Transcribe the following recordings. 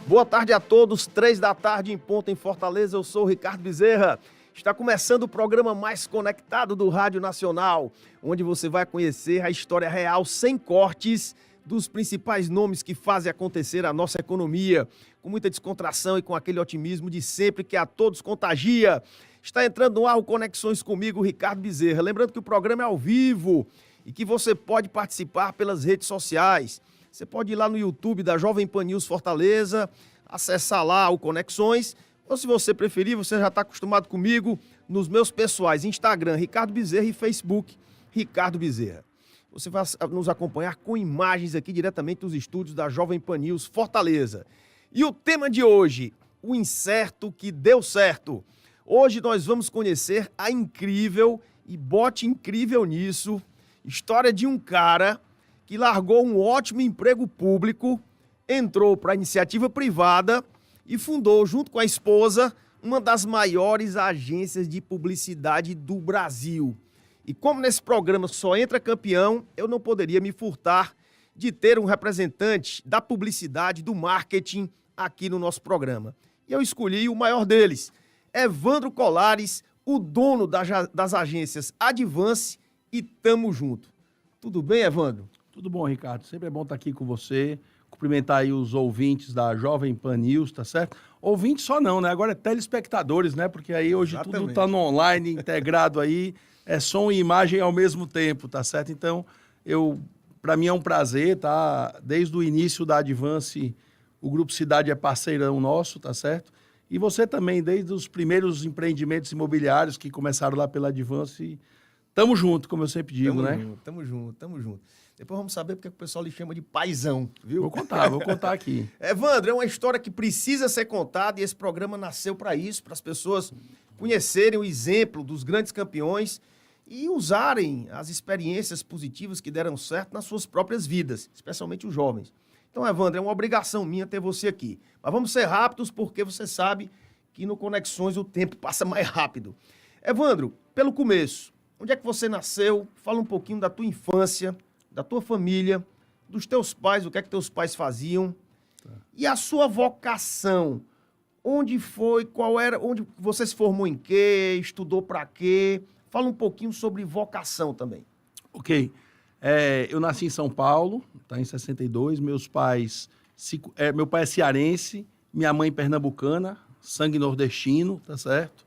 Boa tarde a todos, 3 da tarde em ponto em Fortaleza, eu sou o Ricardo Bezerra. Está começando o programa mais conectado do Rádio Nacional, onde você vai conhecer a história real, sem cortes, dos principais nomes que fazem acontecer a nossa economia, com muita descontração e com aquele otimismo de sempre que a todos contagia. Está entrando no ar o Conexões comigo, Ricardo Bezerra. Lembrando que o programa é ao vivo e que você pode participar pelas redes sociais. Você pode ir lá no YouTube da Jovem Pan News Fortaleza, acessar lá o Conexões, ou se você preferir, você já está acostumado comigo nos meus pessoais, Instagram, Ricardo Bezerra, e Facebook, Ricardo Bezerra. Você vai nos acompanhar com imagens aqui diretamente dos estúdios da Jovem Pan News Fortaleza. E o tema de hoje, o incerto que deu certo. Hoje nós vamos conhecer a incrível, e bote incrível nisso, história de um cara que largou um ótimo emprego público, entrou para a iniciativa privada e fundou, junto com a esposa, uma das maiores agências de publicidade do Brasil. E como nesse programa só entra campeão, eu não poderia me furtar de ter um representante da publicidade, do marketing, aqui no nosso programa. E eu escolhi o maior deles, Evandro Colares, o dono das agências Advance e Tamo Junto. Tudo bem, Evandro? Tudo bom, Ricardo. Sempre é bom estar aqui com você. Cumprimentar aí os ouvintes da Jovem Pan News, tá certo? Ouvintes só não, né? Agora é telespectadores, né? Porque aí hoje Exatamente. Tudo tá no online, integrado aí, é som e imagem ao mesmo tempo, tá certo? Então, para mim é um prazer, tá? Desde o início da Advance, o Grupo Cidade é parceirão nosso, tá certo? E você também, desde os primeiros empreendimentos imobiliários que começaram lá pela Advance, tamo junto, como eu sempre digo, Tamo junto. Depois vamos saber porque o pessoal lhe chama de paizão, viu? Vou contar aqui. Evandro, é uma história que precisa ser contada e esse programa nasceu para isso, para as pessoas conhecerem o exemplo dos grandes campeões e usarem as experiências positivas que deram certo nas suas próprias vidas, especialmente os jovens. Então, Evandro, é uma obrigação minha ter você aqui. Mas vamos ser rápidos porque você sabe que no Conexões o tempo passa mais rápido. Evandro, pelo começo, onde é que você nasceu? Fala um pouquinho da tua infância, da tua família, dos teus pais, o que é que teus pais faziam. Tá. E a sua vocação, onde foi, qual era, onde você se formou em quê, estudou para quê? Fala um pouquinho sobre vocação também. Ok. Eu nasci em São Paulo, tá, em 62, meu pai é cearense, minha mãe pernambucana, sangue nordestino, tá certo?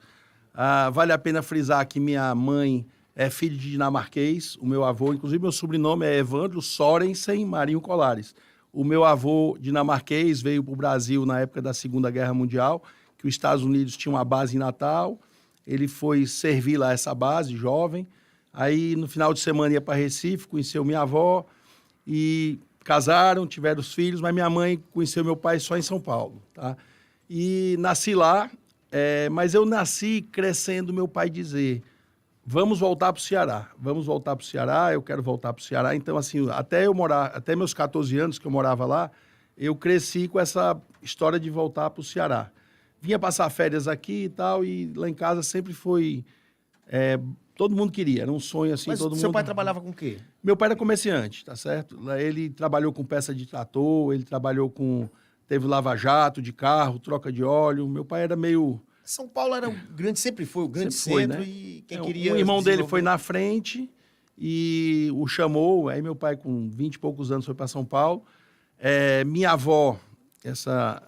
Vale a pena frisar que minha mãe é filho de dinamarquês, o meu avô, inclusive meu sobrenome é Evandro Sorensen Marinho Colares. O meu avô dinamarquês veio para o Brasil na época da Segunda Guerra Mundial, que os Estados Unidos tinham uma base em Natal, ele foi servir lá essa base, jovem, aí no final de semana ia para Recife, conheceu minha avó e casaram, tiveram os filhos, mas minha mãe conheceu meu pai só em São Paulo, tá? E nasci lá, mas eu nasci crescendo meu pai dizer: vamos voltar para o Ceará, eu quero voltar para o Ceará. Então, assim, até meus 14 anos que eu morava lá, eu cresci com essa história de voltar para o Ceará. Vinha passar férias aqui e tal, e lá em casa sempre foi... todo mundo queria, era um sonho assim, Mas todo mundo... seu pai trabalhava com o quê? Meu pai era comerciante, tá certo? Ele trabalhou com peça de trator, ele trabalhou com... Teve lava-jato de carro, troca de óleo. Meu pai era meio... São Paulo era sempre foi o grande centro, né? E quem queria... O irmão dele foi na frente e o chamou, aí meu pai com 20 e poucos anos foi para São Paulo. Minha avó,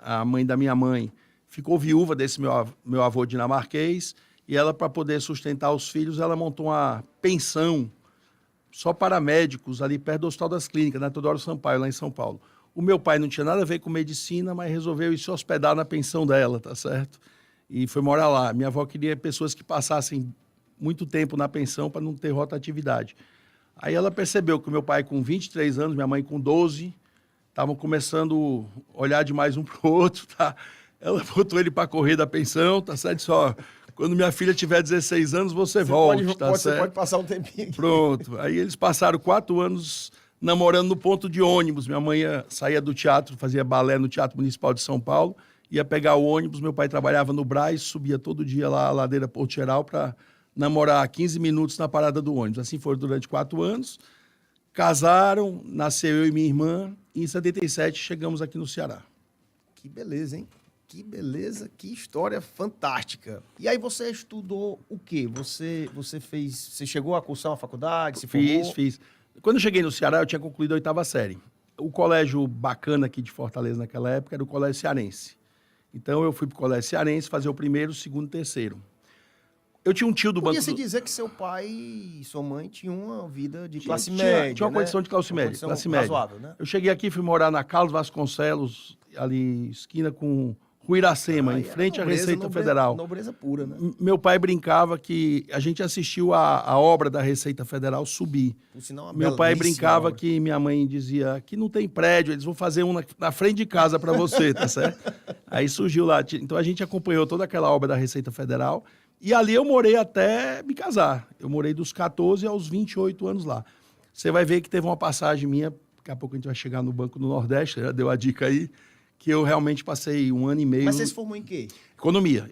a mãe da minha mãe, ficou viúva desse meu avô dinamarquês e ela, para poder sustentar os filhos, ela montou uma pensão só para médicos ali perto do Hospital das Clínicas, na Teodoro Sampaio, lá em São Paulo. O meu pai não tinha nada a ver com medicina, mas resolveu ir se hospedar na pensão dela, tá certo? E foi morar lá. Minha avó queria pessoas que passassem muito tempo na pensão para não ter rotatividade. Aí ela percebeu que o meu pai com 23 anos, minha mãe com 12, estavam começando a olhar demais um para o outro, tá? Ela botou ele para correr da pensão, tá certo? Só, quando minha filha tiver 16 anos, você volte, tá certo? Você pode passar um tempinho aqui. Pronto. Aí eles passaram 4 anos namorando no ponto de ônibus. Minha mãe saía do teatro, fazia balé no Teatro Municipal de São Paulo, ia pegar o ônibus, meu pai trabalhava no Brás, subia todo dia lá a ladeira Porto Geral para namorar 15 minutos na parada do ônibus. Assim foram durante 4 anos. Casaram, nasceu eu e minha irmã, e em 77 chegamos aqui no Ceará. Que beleza, hein? Que beleza, que história fantástica. E aí você estudou o quê? Você chegou a cursar uma faculdade, se formou? Fiz. Quando eu cheguei no Ceará, eu tinha concluído a 8ª série. O colégio bacana aqui de Fortaleza naquela época era o Colégio Cearense. Então eu fui para o Colégio Cearense fazer o primeiro, segundo e terceiro. Eu tinha um tio do banco... Podia-se dizer que seu pai e sua mãe tinham uma vida de classe Tinha média, uma condição de classe média. Classe média. Razoável, né? Eu cheguei aqui, fui morar na Carlos Vasconcelos, ali esquina com Rua Iracema, em frente à Receita Federal. Nobreza pura, né? Meu pai brincava que a gente assistiu a obra da Receita Federal subir. Por sinal, uma Meu pai belíssima brincava obra. que minha mãe dizia que não tem prédio, eles vão fazer um na frente de casa para você, tá certo? Aí surgiu lá. Então a gente acompanhou toda aquela obra da Receita Federal e ali eu morei até me casar. Eu morei dos 14 aos 28 anos lá. Você vai ver que teve uma passagem minha, daqui a pouco a gente vai chegar no Banco do Nordeste, já deu a dica aí, que eu realmente passei 1 ano e meio... Mas você se formou em quê? Economia.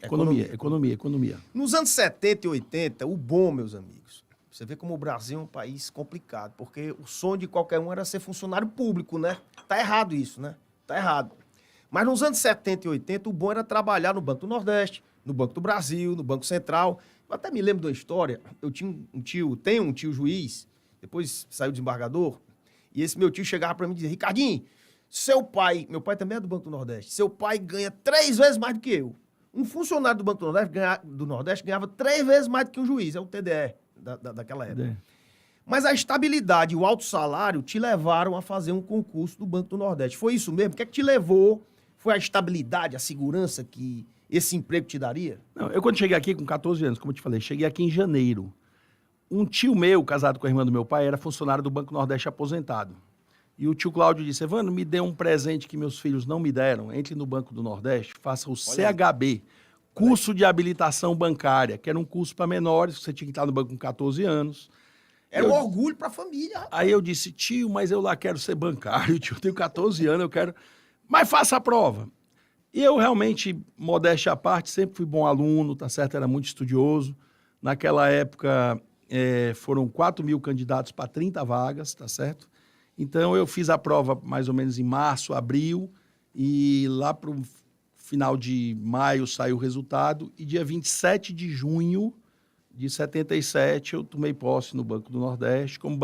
Nos anos 70 e 80, o bom, meus amigos, você vê como o Brasil é um país complicado, porque o sonho de qualquer um era ser funcionário público, né? Tá errado isso, né? Tá errado. Mas nos anos 70 e 80, o bom era trabalhar no Banco do Nordeste, no Banco do Brasil, no Banco Central. Eu até me lembro de uma história, tenho um tio juiz, depois saiu desembargador, e esse meu tio chegava para mim e dizia, Ricardinho, meu pai também é do Banco do Nordeste, seu pai ganha 3 vezes mais do que eu. Um funcionário do Banco do Nordeste ganhava 3 vezes mais do que um juiz, é o TDE daquela época. Mas a estabilidade e o alto salário te levaram a fazer um concurso do Banco do Nordeste. Foi isso mesmo? O que é que te levou? Foi a estabilidade, a segurança que esse emprego te daria? Não, eu quando cheguei aqui com 14 anos, como eu te falei, cheguei aqui em janeiro. Um tio meu, casado com a irmã do meu pai, era funcionário do Banco Nordeste aposentado. E o tio Cláudio disse, Evandro, me dê um presente que meus filhos não me deram. Entre no Banco do Nordeste, faça o CHB, curso de habilitação bancária, que era um curso para menores, que você tinha que estar no banco com 14 anos. Era um orgulho para a família, rapaz. Aí eu disse, tio, mas eu lá quero ser bancário, tio, eu tenho 14 anos, eu quero... Mas faça a prova. E eu realmente, modéstia à parte, sempre fui bom aluno, tá certo? Era muito estudioso. Naquela época, foram 4.000 candidatos para 30 vagas, tá certo? Então, eu fiz a prova mais ou menos em março, abril, e lá para o final de maio saiu o resultado, e dia 27 de junho de 77 eu tomei posse no Banco do Nordeste como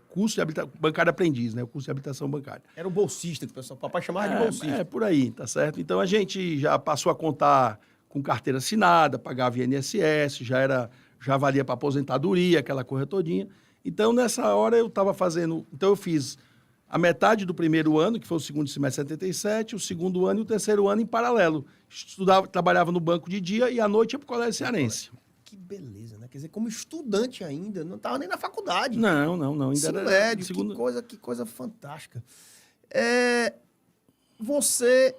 curso de bancário aprendiz, né? O curso de habilitação bancária. Era o bolsista que o pessoal, papai chamava de bolsista. É, por aí, tá certo? Então, a gente já passou a contar com carteira assinada, pagava INSS, já valia para aposentadoria, aquela coisa todinha. Então, nessa hora, eu estava fazendo... Então, eu fiz a metade do primeiro ano, que foi o segundo semestre de 77, o segundo ano e o terceiro ano em paralelo. Trabalhava no banco de dia e à noite ia para o Colégio Cearense. Que beleza, né? Quer dizer, como estudante ainda, não estava nem na faculdade. Não. Ainda ensino era médio, segundo... que coisa fantástica. Você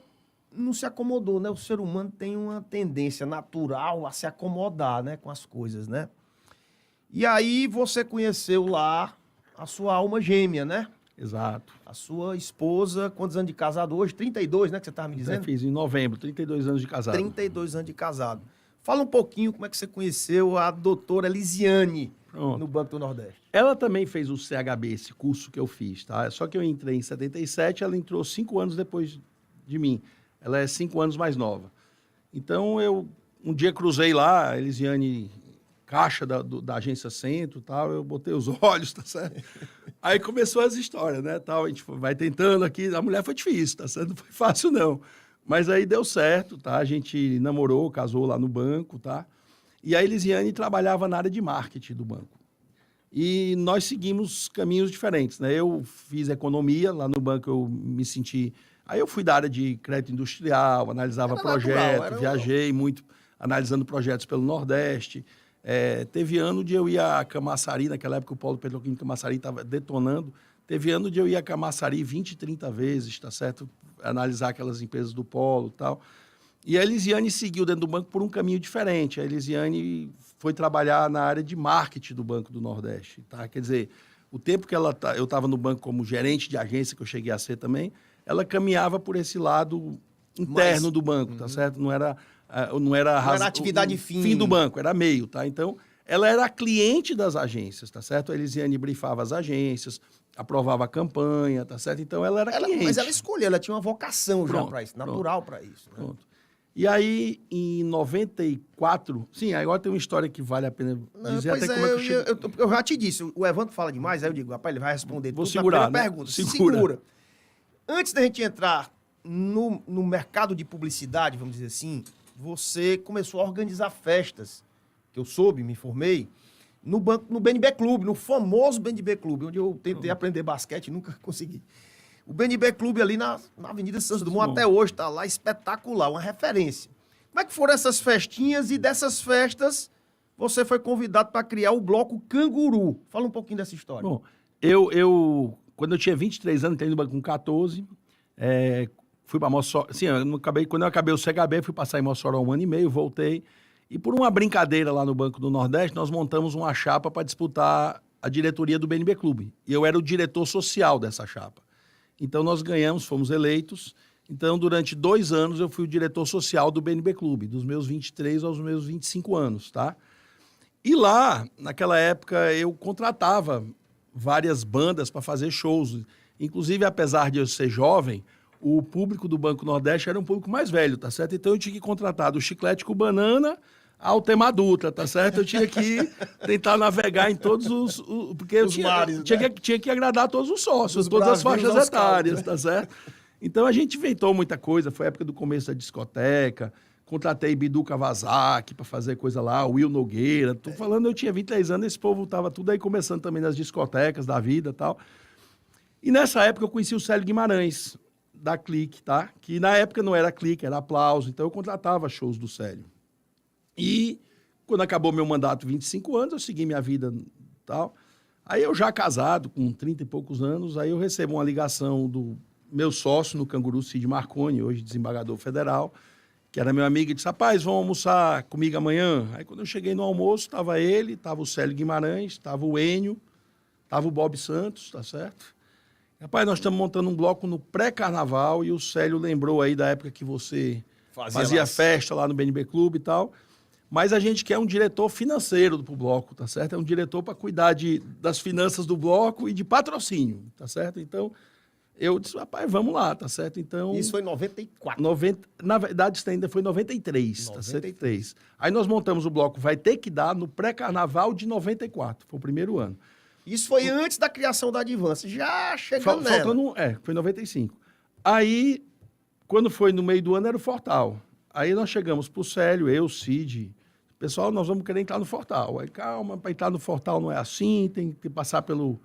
não se acomodou, né? O ser humano tem uma tendência natural a se acomodar, né, com as coisas, né? E aí você conheceu lá a sua alma gêmea, né? Exato. A sua esposa, quantos anos de casado hoje? 32, né, que você estava me dizendo? Eu fiz em novembro, 32 anos de casado. 32 anos de casado. Fala um pouquinho como é que você conheceu a doutora Elisiane no Banco do Nordeste. Ela também fez o CHB, esse curso que eu fiz, tá? Só que eu entrei em 77, ela entrou 5 anos depois de mim. Ela é 5 anos mais nova. Então, eu um dia cruzei lá, a Elisiane... caixa da agência Centro, tal, eu botei os olhos, tá certo? Aí começou as histórias, né, tal, a gente vai tentando aqui, a mulher foi difícil, tá certo? Não foi fácil, não. Mas aí deu certo, tá? A gente namorou, casou lá no banco, tá? E a Elisiane trabalhava na área de marketing do banco. E nós seguimos caminhos diferentes, né? Eu fiz economia, lá no banco eu me senti... Aí eu fui da área de crédito industrial, analisava projetos, viajei muito analisando projetos pelo Nordeste. Teve ano de eu ir a Camaçari, naquela época o polo petroquímico Camaçari estava detonando, teve ano de eu ir a Camaçari 20, 30 vezes, tá certo? Analisar aquelas empresas do polo e tal. E a Elisiane seguiu dentro do banco por um caminho diferente. A Elisiane foi trabalhar na área de marketing do Banco do Nordeste, tá? Quer dizer, o tempo que eu estava no banco como gerente de agência, que eu cheguei a ser também, ela caminhava por esse lado interno do banco, tá certo? Não era atividade fim do banco, era meio, tá? Então, ela era a cliente das agências, tá certo? A Elisiane brifava as agências, aprovava a campanha, tá certo? Então, ela era cliente. Mas ela escolheu, ela tinha uma vocação já Pronto, para isso, natural para isso. Né? Pronto. E aí, em 94... Sim, agora tem uma história que vale a pena dizer até como é que eu cheguei. Eu já te disse, o Evandro fala demais, aí eu digo, rapaz, ele vai responder Vou tudo segurar, na primeira né? pergunta. Segura. Antes da gente entrar no mercado de publicidade, vamos dizer assim, você começou a organizar festas, que eu soube, me informei, no BNB Clube, no famoso BNB Clube, onde eu tentei aprender basquete e nunca consegui. O BNB Clube ali na Avenida Santos Dumont, até hoje, está lá espetacular, uma referência. Como é que foram essas festinhas e dessas festas você foi convidado para criar o Bloco Canguru? Fala um pouquinho dessa história. Bom, quando eu tinha 23 anos, entrei no banco com 14, fui para Mossoró. Sim, quando eu acabei o CHB, fui passar em Mossoró 1 ano e meio, voltei. E por uma brincadeira lá no Banco do Nordeste, nós montamos uma chapa para disputar a diretoria do BNB Clube. E eu era o diretor social dessa chapa. Então, nós ganhamos, fomos eleitos. Então, durante 2 anos, eu fui o diretor social do BNB Clube, dos meus 23 aos meus 25 anos, tá? E lá, naquela época, eu contratava várias bandas para fazer shows. Inclusive, apesar de eu ser jovem, o público do Banco Nordeste era um público mais velho, tá certo? Então, eu tinha que contratar do Chiclete com Banana ao Tema Dutra, tá certo? Eu tinha que tentar navegar em todos porque os mares, tinha que agradar todos os sócios, todas as faixas etárias, tá certo? Então, a gente inventou muita coisa. Foi a época do começo da discoteca. Contratei Bidu Kawasaki para fazer coisa lá, Will Nogueira. Tô falando, eu tinha 23 anos, esse povo tava tudo aí começando também nas discotecas da vida e tal. E nessa época eu conheci o Célio Guimarães, da Clique, tá? Que na época não era Clique, era Aplauso. Então, eu contratava shows do Célio. E quando acabou meu mandato, 25 anos, eu segui minha vida e tal. Aí eu já casado, com 30 e poucos anos, aí eu recebo uma ligação do meu sócio no Canguru, Cid Marconi, hoje desembargador federal, que era meu amigo, e disse, rapaz, vamos almoçar comigo amanhã? Aí quando eu cheguei no almoço, estava ele, estava o Célio Guimarães, estava o Enio, estava o Bob Santos, tá certo? Rapaz, nós estamos montando um bloco no pré-carnaval e o Célio lembrou aí da época que você fazia festa lá no BNB Clube e tal. Mas a gente quer um diretor financeiro do bloco, tá certo? É um diretor para cuidar das finanças do bloco e de patrocínio, tá certo? Então, eu disse, rapaz, vamos lá, tá certo? Então... Isso foi em 94. Na verdade, isso ainda foi em 93, tá certo? Aí nós montamos o bloco Vai Ter Que Dar no pré-carnaval de 94, foi o primeiro ano. Isso foi antes da criação da Advance, já chegando nela. Foi em 95. Aí, quando foi no meio do ano, era o Fortal. Aí nós chegamos pro Célio, eu, Cid, pessoal, nós vamos querer entrar no Fortal. Aí, calma, para entrar no Fortal não é assim, tem que passar pelo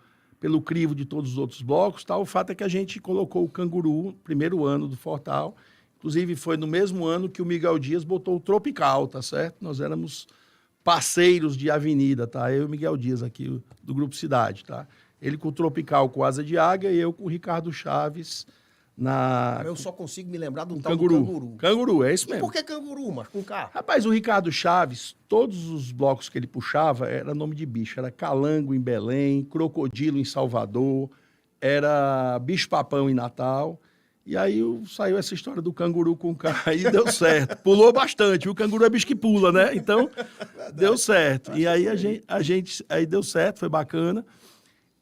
crivo de todos os outros blocos, tal. O fato é que a gente colocou o Canguru, primeiro ano do Fortal. Inclusive, foi no mesmo ano que o Miguel Dias botou o Tropical, tá certo? Nós éramos parceiros de avenida, tá? Eu e o Miguel Dias aqui, do Grupo Cidade, tá? Ele com o Tropical, com Asa de Águia, e eu com o Ricardo Chaves Eu só consigo me lembrar do Canguru. Do Canguru. Canguru, é isso mesmo. E por que Canguru, mas com K? Rapaz, o Ricardo Chaves, todos os blocos que ele puxava, era nome de bicho. Era Calango em Belém, Crocodilo em Salvador, era Bicho-Papão em Natal. E aí saiu essa história do Canguru com K e deu certo. Pulou bastante. O canguru é bicho que pula, né? Então, deu certo. E aí aí deu certo, foi bacana.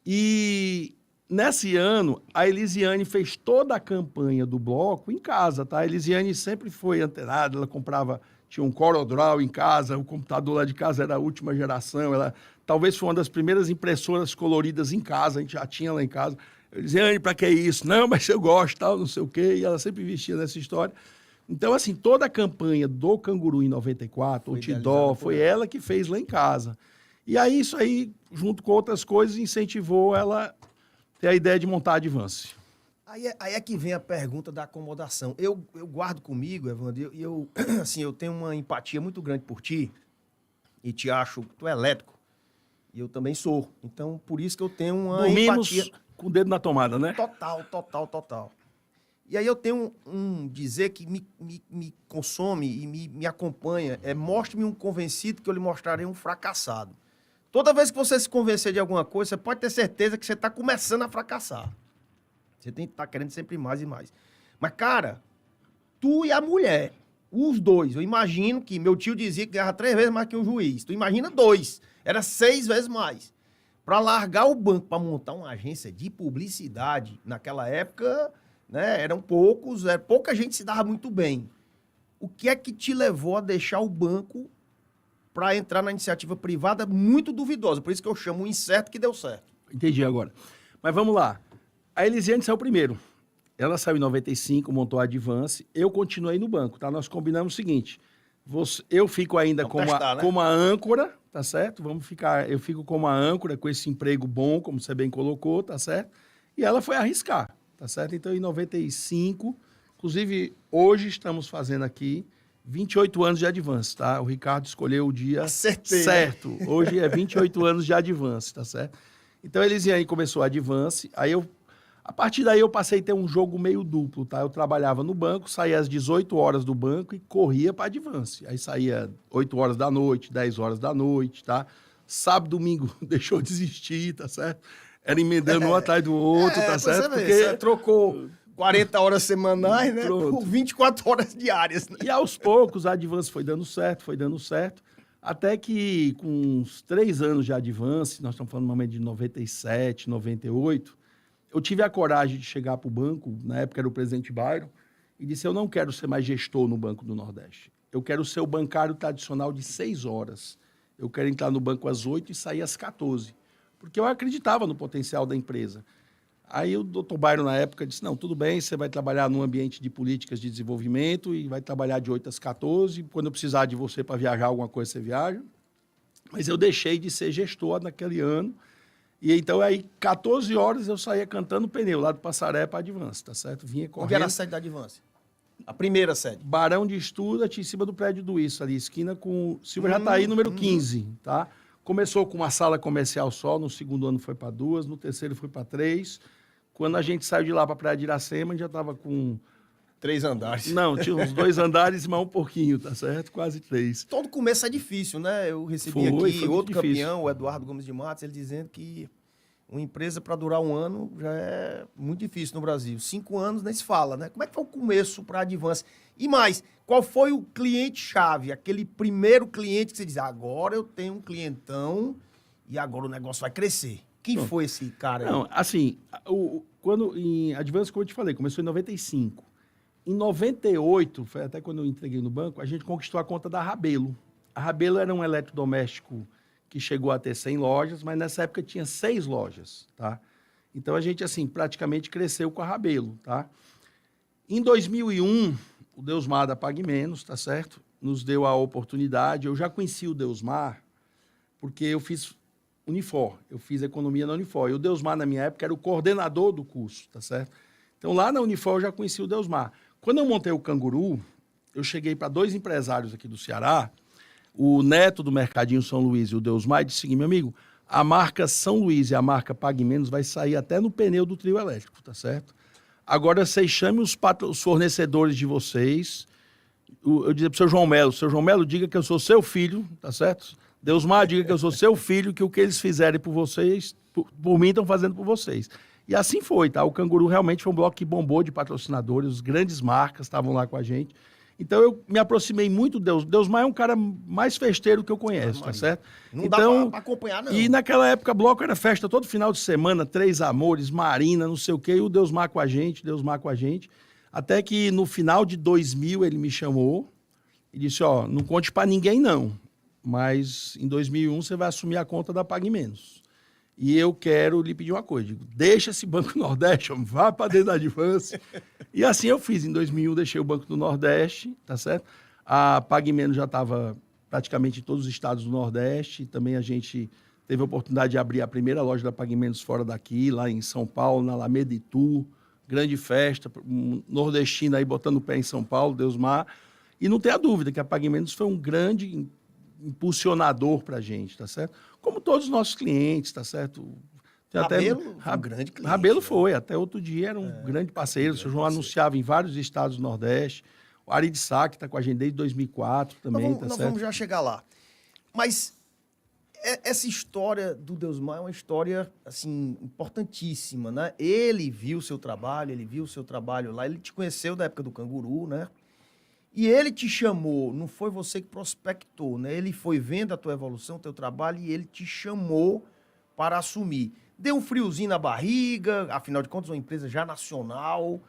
E nesse ano, a Elisiane fez toda a campanha do bloco em casa, tá? A Elisiane sempre foi antenada, ela tinha um CorelDRAW em casa, o computador lá de casa era a última geração, ela talvez foi uma das primeiras impressoras coloridas em casa, a gente já tinha lá em casa. Elisiane, para que isso? Não, mas eu gosto, tal, não sei o quê, e ela sempre investia nessa história. Então, assim, toda a campanha do Canguru em 94, o Tidó, foi ela que fez lá em casa. E aí, isso aí, junto com outras coisas, incentivou ela ter a ideia de montar a Advance. Aí é que vem a pergunta da acomodação. Eu guardo comigo, Evandro, eu tenho uma empatia muito grande por ti, e te acho, tu é elétrico, e eu também sou. Então, por isso que eu tenho uma empatia... com o dedo na tomada, né? Total. E aí eu tenho um dizer que me consome e me acompanha, mostre-me um convencido que eu lhe mostrarei um fracassado. Toda vez que você se convencer de alguma coisa, você pode ter certeza que você está começando a fracassar. Você tem que estar querendo sempre mais e mais. Mas, cara, tu e a mulher, Os dois. Eu imagino que meu tio dizia que ganhava 3 vezes mais que um juiz. Tu imagina 2. Era 6 vezes mais. Para largar o banco, para montar uma agência de publicidade, naquela época, né, eram poucos, pouca gente se dava muito bem. O que é que te levou a deixar o banco para entrar na iniciativa privada muito duvidosa? Por isso que eu chamo o incerto que deu certo. Entendi agora. Mas vamos lá. A Elisiane saiu primeiro. Ela saiu em 95, montou a Advance. Eu continuei no banco, tá? Nós combinamos o seguinte: eu fico ainda como a âncora, tá certo? Eu fico como a âncora com esse emprego bom, como você bem colocou, tá certo? E ela foi arriscar, tá certo? Então, em 95, inclusive, hoje estamos fazendo aqui 28 anos de Advance, tá? O Ricardo escolheu o dia certo. Hoje é 28 anos de Advance, tá certo? Então, a Elisiane começou a Advance, a partir daí eu passei a ter um jogo meio duplo, tá? Eu trabalhava no banco, saía às 18 horas do banco e corria para Advance. Aí saía 8 horas da noite, 10 horas da noite, tá? Sábado, domingo, deixou de existir, tá certo? Era emendando um atrás do outro, tá certo? Porque você trocou 40 horas semanais, né? Pronto. Por 24 horas diárias, né? E aos poucos a Advance foi dando certo. Até que com uns 3 anos de Advance, nós estamos falando normalmente de 97, 98, eu tive a coragem de chegar para o banco, na época era o presidente Byron, e disse: eu não quero ser mais gestor no Banco do Nordeste. Eu quero ser o bancário tradicional de 6 horas. Eu quero entrar no banco às 8 e sair às 14. Porque eu acreditava no potencial da empresa. Aí o doutor Byron, na época, disse: não, tudo bem, você vai trabalhar num ambiente de políticas de desenvolvimento e vai trabalhar de 8 às 14. Quando eu precisar de você para viajar alguma coisa, você viaja. Mas eu deixei de ser gestor naquele ano. E então, aí, 14 horas, eu saía cantando pneu, lá do Passaré para Advance, tá certo? Vinha correndo. Onde era a sede da Advance? A primeira sede? Barão de Estudat, em cima do prédio do Isso, ali, esquina com Silva Jataí, número 15, tá? Começou com uma sala comercial só, no segundo ano foi para 2, no terceiro foi para 3. Quando a gente saiu de lá para a Praia de Iracema, a gente já estava com 3 andares. Não, tinha uns 2 andares, mas um pouquinho, tá certo? Quase 3. Todo começo é difícil, né? Eu recebi aqui outro campeão, o Eduardo Gomes de Matos, ele dizendo que uma empresa para durar 1 ano já é muito difícil no Brasil. 5 anos nem se fala, né? Como é que foi o começo para a Advance? E mais, qual foi o cliente-chave? Aquele primeiro cliente que você diz: agora eu tenho um clientão e agora o negócio vai crescer. Quem foi esse cara aí? Não, assim, quando em Advance, como eu te falei, começou em 95. Em 98, foi até quando eu entreguei no banco, a gente conquistou a conta da Rabelo. A Rabelo era um eletrodoméstico que chegou a ter 100 lojas, mas nessa época tinha 6 lojas, tá? Então, a gente, assim, praticamente cresceu com a Rabelo, tá? Em 2001, o Deusmar da Pague Menos, tá certo? Nos deu a oportunidade. Eu já conheci o Deusmar porque eu fiz Unifor, eu fiz economia na Unifor. E o Deusmar, na minha época, era o coordenador do curso, tá certo? Então, lá na Unifor, eu já conheci o Deusmar. Quando eu montei o Canguru, eu cheguei para 2 empresários aqui do Ceará, o Neto do Mercadinho São Luís e o Deusmar, e disse o seguinte: meu amigo, a marca São Luís e a marca Pague Menos vai sair até no pneu do trio elétrico, tá certo? Agora, vocês chamem os fornecedores de vocês. Eu dizia para o seu João Melo, diga que eu sou seu filho, tá certo? Deusmar, diga que eu sou seu filho, que o que eles fizerem por vocês, por mim, estão fazendo por vocês. E assim foi, tá? O Canguru realmente foi um bloco que bombou de patrocinadores, os grandes marcas estavam lá com a gente. Então, eu me aproximei muito do Deus. Deusmar é um cara mais festeiro que eu conheço, tá certo? Não então, dá pra acompanhar, não. E naquela época, bloco era festa todo final de semana, 3 Amores, Marina, não sei o quê, e o Deusmar com a gente. Até que no final de 2000 ele me chamou e disse: ó, não conte pra ninguém não, mas em 2001 você vai assumir a conta da Pague Menos. E eu quero lhe pedir uma coisa: digo, deixa esse Banco Nordeste, vá para dentro da Advance. E assim eu fiz. Em 2001 deixei o Banco do Nordeste, tá certo? A Pague Menos já estava praticamente em todos os estados do Nordeste. Também a gente teve a oportunidade de abrir a primeira loja da Pague Menos fora daqui, lá em São Paulo, na Alameda Itu. Grande festa, um nordestino aí botando o pé em São Paulo, Deusmar. E não tem a dúvida que a Pague Menos foi um grande impulsionador para a gente, tá certo? Como todos os nossos clientes, tá certo? Rabelo foi um grande cliente. Rabelo foi, até outro dia era um grande parceiro. O seu João anunciava em vários estados do Nordeste. O Ari de Sá, que está com a gente desde 2004 também, nós vamos já chegar lá. Mas essa história do Deusmar é uma história, assim, importantíssima, né? Ele viu o seu trabalho lá, ele te conheceu da época do Canguru, né? E ele te chamou, não foi você que prospectou, né? Ele foi vendo a tua evolução, teu trabalho, e ele te chamou para assumir. Deu um friozinho na barriga, afinal de contas, uma empresa já nacional.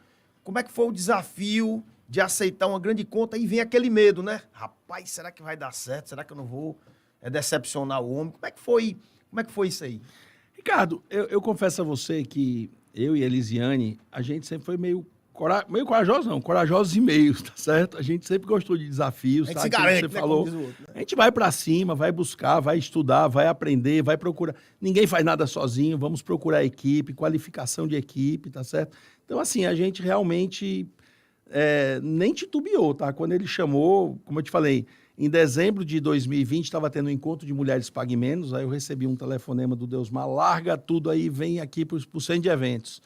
Como é que foi o desafio de aceitar uma grande conta? E vem aquele medo, né? Rapaz, será que vai dar certo? Será que eu não vou decepcionar o homem? Como é que foi isso aí? Ricardo, eu confesso a você que eu e a Elisiane, a gente sempre foi meio corajosos, não, corajosos e meios, tá certo? A gente sempre gostou de desafios, A gente tá? se Aquilo garante, que você né, falou. como diz o outro, né? A gente vai para cima, vai buscar, vai estudar, vai aprender, vai procurar. Ninguém faz nada sozinho, vamos procurar equipe, qualificação de equipe, tá certo? Então, assim, a gente realmente nem titubeou, tá? Quando ele chamou, como eu te falei, em dezembro de 2020, estava tendo um encontro de mulheres Pague Menos, aí eu recebi um telefonema do Deusmar, larga tudo aí, vem aqui para o centro de eventos.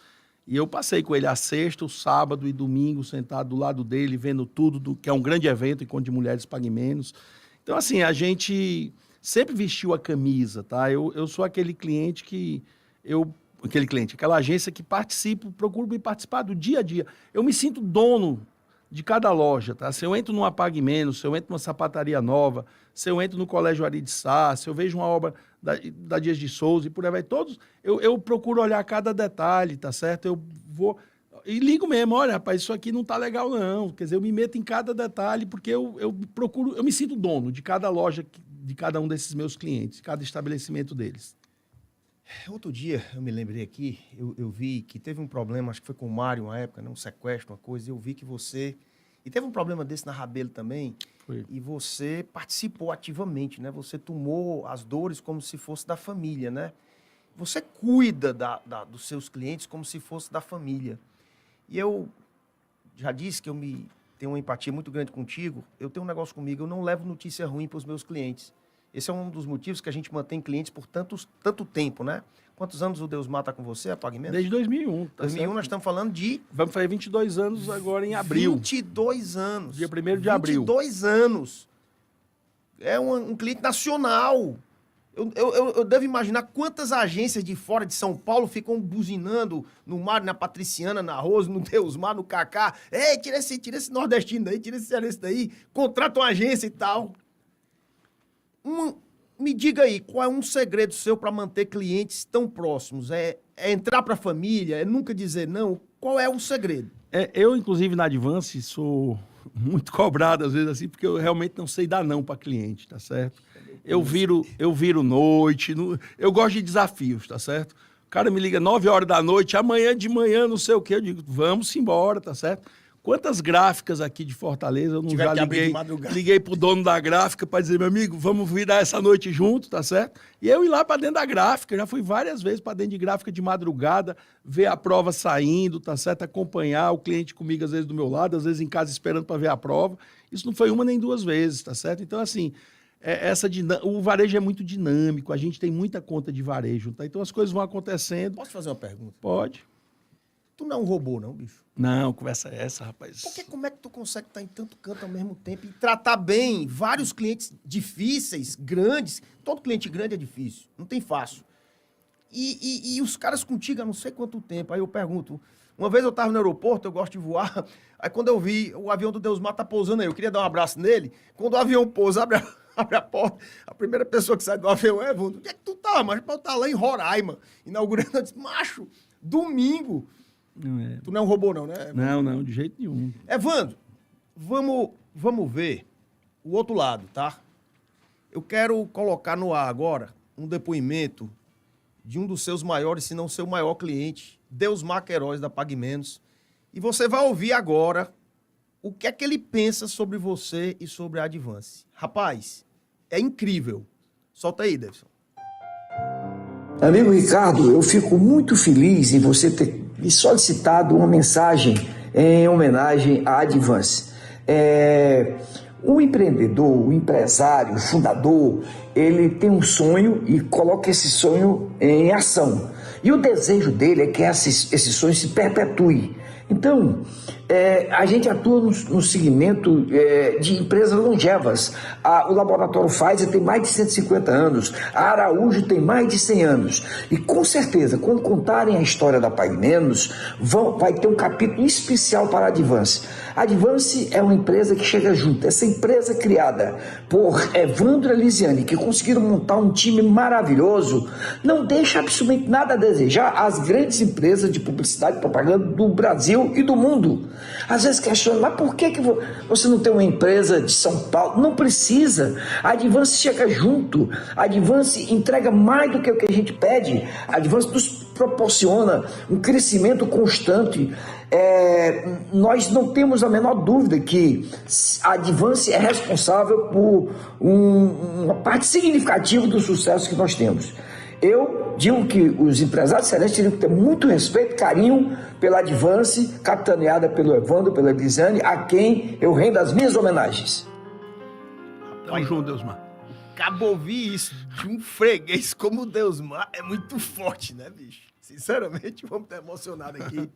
E eu passei com ele a sexta, o sábado e domingo, sentado do lado dele, vendo tudo, que é um grande evento, encontro de mulheres Pague Menos. Então, assim, a gente sempre vestiu a camisa, tá? Eu sou aquele cliente aquela agência que participo, procuro me participar do dia a dia. Eu me sinto dono de cada loja, tá? Se eu entro numa Pague Menos, se eu entro numa sapataria nova, se eu entro no Colégio Ari de Sá, se eu vejo uma obra da Dias de Souza e por aí vai, todos, eu procuro olhar cada detalhe, tá certo? Eu vou e ligo mesmo, olha, rapaz, isso aqui não tá legal não, quer dizer, eu me meto em cada detalhe porque eu procuro, eu me sinto dono de cada loja, de cada um desses meus clientes, cada estabelecimento deles. Outro dia, eu me lembrei aqui, eu vi que teve um problema, acho que foi com o Mário uma época, né, um sequestro, uma coisa, e eu vi que você... E teve um problema desse na Rabelo também, Foi. e você participou ativamente, né? Você tomou as dores como se fosse da família, né? Você cuida dos seus clientes como se fosse da família. E eu já disse que tenho uma empatia muito grande contigo, eu tenho um negócio comigo, eu não levo notícia ruim para os meus clientes. Esse é um dos motivos que a gente mantém clientes por tanto tempo, né? Quantos anos o Deusmar está com você, a Pague Menos? Desde 2001. Tá 2001 certo? nós estamos falando de... Vamos fazer 22 anos agora em abril. 22 anos. Dia 1º de abril. 22 anos. É um cliente nacional. Eu devo imaginar quantas agências de fora de São Paulo ficam buzinando no Mário, na Patriciana, na Rose, no Deusmar, no Cacá. Ei, tira esse nordestino daí, tira esse cearense daí, contrata uma agência e tal. Me diga aí, qual é um segredo seu para manter clientes tão próximos? É entrar para a família? É nunca dizer não? Qual é o segredo? Eu, inclusive, na Advance, sou muito cobrado, às vezes, assim, porque eu realmente não sei dar não para cliente, tá certo? Eu viro noite, eu gosto de desafios, tá certo? O cara me liga 9 horas da noite, amanhã de manhã, não sei o quê, eu digo, vamos embora, tá certo? Quantas gráficas aqui de Fortaleza eu não já liguei pro dono da gráfica para dizer, meu amigo, vamos virar essa noite junto, tá certo? E eu ir lá para dentro da gráfica, já fui várias vezes para dentro de gráfica de madrugada, ver a prova saindo, tá certo? Acompanhar o cliente comigo, às vezes do meu lado, às vezes em casa esperando para ver a prova. Isso não foi uma nem duas vezes, tá certo? Então, assim, o varejo é muito dinâmico, a gente tem muita conta de varejo, tá? Então as coisas vão acontecendo. Posso fazer uma pergunta? Pode. Tu não é um robô, não, bicho? Não, conversa é essa, rapaz. Porque como é que tu consegue estar em tanto canto ao mesmo tempo e tratar bem vários clientes difíceis, grandes? Todo cliente grande é difícil, não tem fácil. E os caras contigo há não sei quanto tempo. Aí eu pergunto, uma vez eu estava no aeroporto, eu gosto de voar, aí quando eu vi o avião do Deusmar tá pousando aí, eu queria dar um abraço nele, quando o avião pousa, abre a porta, a primeira pessoa que sai do avião é Evandro. Onde é que tu tá? Mas eu tá lá em Roraima, inaugurando, eu disse, macho, domingo. Não é. Tu não é um robô, não, né? Não, de jeito nenhum. Evandro, vamos ver o outro lado, tá? Eu quero colocar no ar agora um depoimento de um dos seus maiores, se não seu maior cliente, Deusmar Queiroz, da Pague Menos. E você vai ouvir agora o que é que ele pensa sobre você e sobre a Advance. Rapaz, é incrível. Solta aí, Davidson. Amigo Ricardo, eu fico muito feliz em você ter me solicitado uma mensagem em homenagem à Advance. O empreendedor, o empresário, o fundador, ele tem um sonho e coloca esse sonho em ação. E o desejo dele é que esse sonho se perpetue, Então, a gente atua no segmento de empresas longevas. O laboratório Pfizer tem mais de 150 anos, a Araújo tem mais de 100 anos. E com certeza, quando contarem a história da Pague Menos, vai ter um capítulo especial para a Advance. A Advance é uma empresa que chega junto. Essa empresa criada por Evandro e Elisiane, que conseguiram montar um time maravilhoso, não deixa absolutamente nada a desejar às grandes empresas de publicidade e propaganda do Brasil e do mundo. Às vezes questionam, mas por que você não tem uma empresa de São Paulo? Não precisa. A Advance chega junto. A Advance entrega mais do que o que a gente pede. A Advance nos proporciona um crescimento constante. Nós não temos a menor dúvida que a Advance é responsável por uma parte significativa do sucesso que nós temos. Eu digo que os empresários cearenses teriam que ter muito respeito, carinho pela Advance, capitaneada pelo Evandro, pela Elisiane, a quem eu rendo as minhas homenagens. Tamo junto, Deusmar. Acabou ouvir isso de um freguês como o Deusmar, é muito forte, né, bicho? Sinceramente, vamos estar emocionados aqui.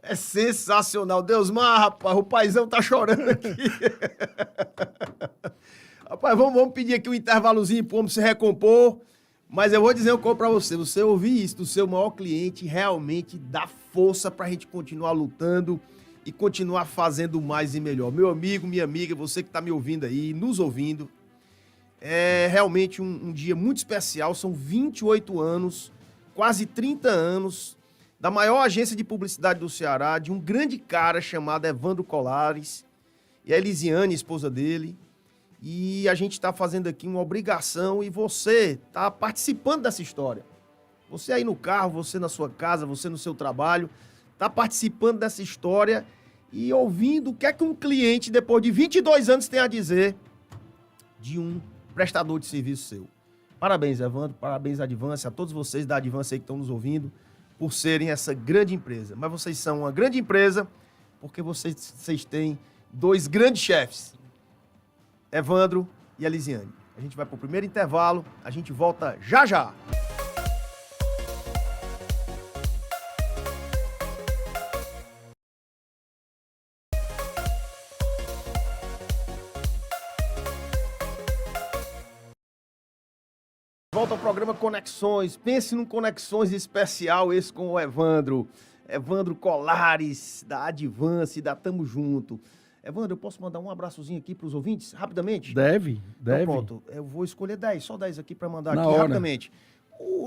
É sensacional. Deusmar, rapaz, o paizão tá chorando aqui. Rapaz, vamos pedir aqui um intervalozinho pro homem se recompor. Mas eu vou dizer uma coisa pra você. Você ouvir isso do seu maior cliente realmente dá força pra gente continuar lutando e continuar fazendo mais e melhor. Meu amigo, minha amiga, você que tá me ouvindo aí, nos ouvindo, é realmente um dia muito especial. São 28 anos, quase 30 anos, da maior agência de publicidade do Ceará, de um grande cara chamado Evandro Colares, e a Elisiane, esposa dele. E a gente está fazendo aqui uma obrigação e você está participando dessa história. Você aí no carro, você na sua casa, você no seu trabalho, está participando dessa história e ouvindo o que é que um cliente, depois de 22 anos, tem a dizer de um prestador de serviço seu. Parabéns, Evandro, parabéns, Advance, a todos vocês da Advance aí que estão nos ouvindo, por serem essa grande empresa. Mas vocês são uma grande empresa porque vocês têm dois grandes chefes, Evandro e Elisiane. A gente vai para o primeiro intervalo, a gente volta já já. Volta ao programa Conexões. Pense num Conexões especial esse com o Evandro. Evandro Colares, da Advance, da Tamo Junto. Evandro, eu posso mandar um abraçozinho aqui para os ouvintes, rapidamente? Deve. Então, pronto, eu vou escolher 10, só 10 aqui para mandar Na aqui hora. rapidamente.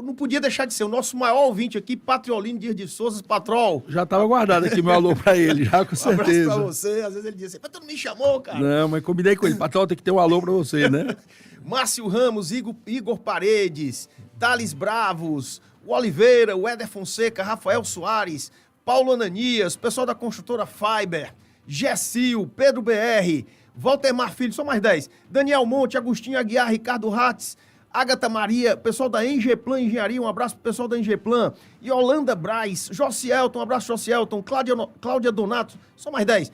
Não podia deixar de ser o nosso maior ouvinte aqui, Patriolino Dias de Souza, Patrol. Já estava guardado aqui meu alô para ele, já com Um abraço certeza. para você. Às vezes ele diz assim, mas tu não me chamou, cara. Não, mas combinei com ele. Patrão, tem que ter um alô para você, né? Márcio Ramos, Igor Paredes, Thales Bravos, o Oliveira, o Éder Fonseca, Rafael Soares, Paulo Ananias, pessoal da construtora Fiber, Gessil, Pedro BR, Walter Filho, só mais 10. Daniel Monte, Agostinho Aguiar, Ricardo Ratz, Agatha Maria, pessoal da Engeplan Engenharia, um abraço pro pessoal da Engeplan. Yolanda Braz, Josielton, um abraço Josielton, Cláudia Donato, só mais 10.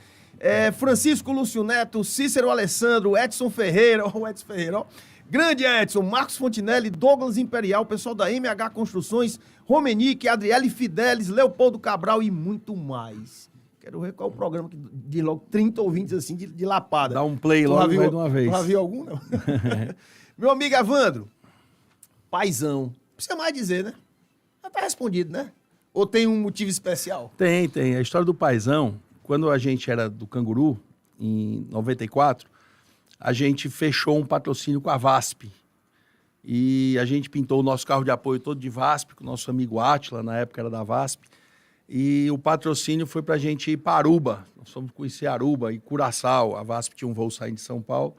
Francisco Lúcio Neto, Cícero Alessandro, Edson Ferreira, o Edson Ferreira, ó. Grande Edson, Marcos Fontinelli, Douglas Imperial, pessoal da MH Construções, Romenique, Adriele Fidelis, Leopoldo Cabral e muito mais. Quero ver qual é o programa que diz logo 30 ouvintes assim de lapada. Dá um play logo mais de uma vez. Já viu algum, não? Meu amigo Evandro, paizão, não precisa mais dizer, né? Já tá respondido, né? Ou tem um motivo especial? Tem. A história do paizão, quando a gente era do Canguru, em 94, a gente fechou um patrocínio com a VASP. E a gente pintou o nosso carro de apoio todo de VASP, com o nosso amigo Átila, na época era da VASP. E o patrocínio foi pra gente ir para Aruba. Nós fomos conhecer Aruba e Curaçao. A VASP tinha um voo saindo de São Paulo.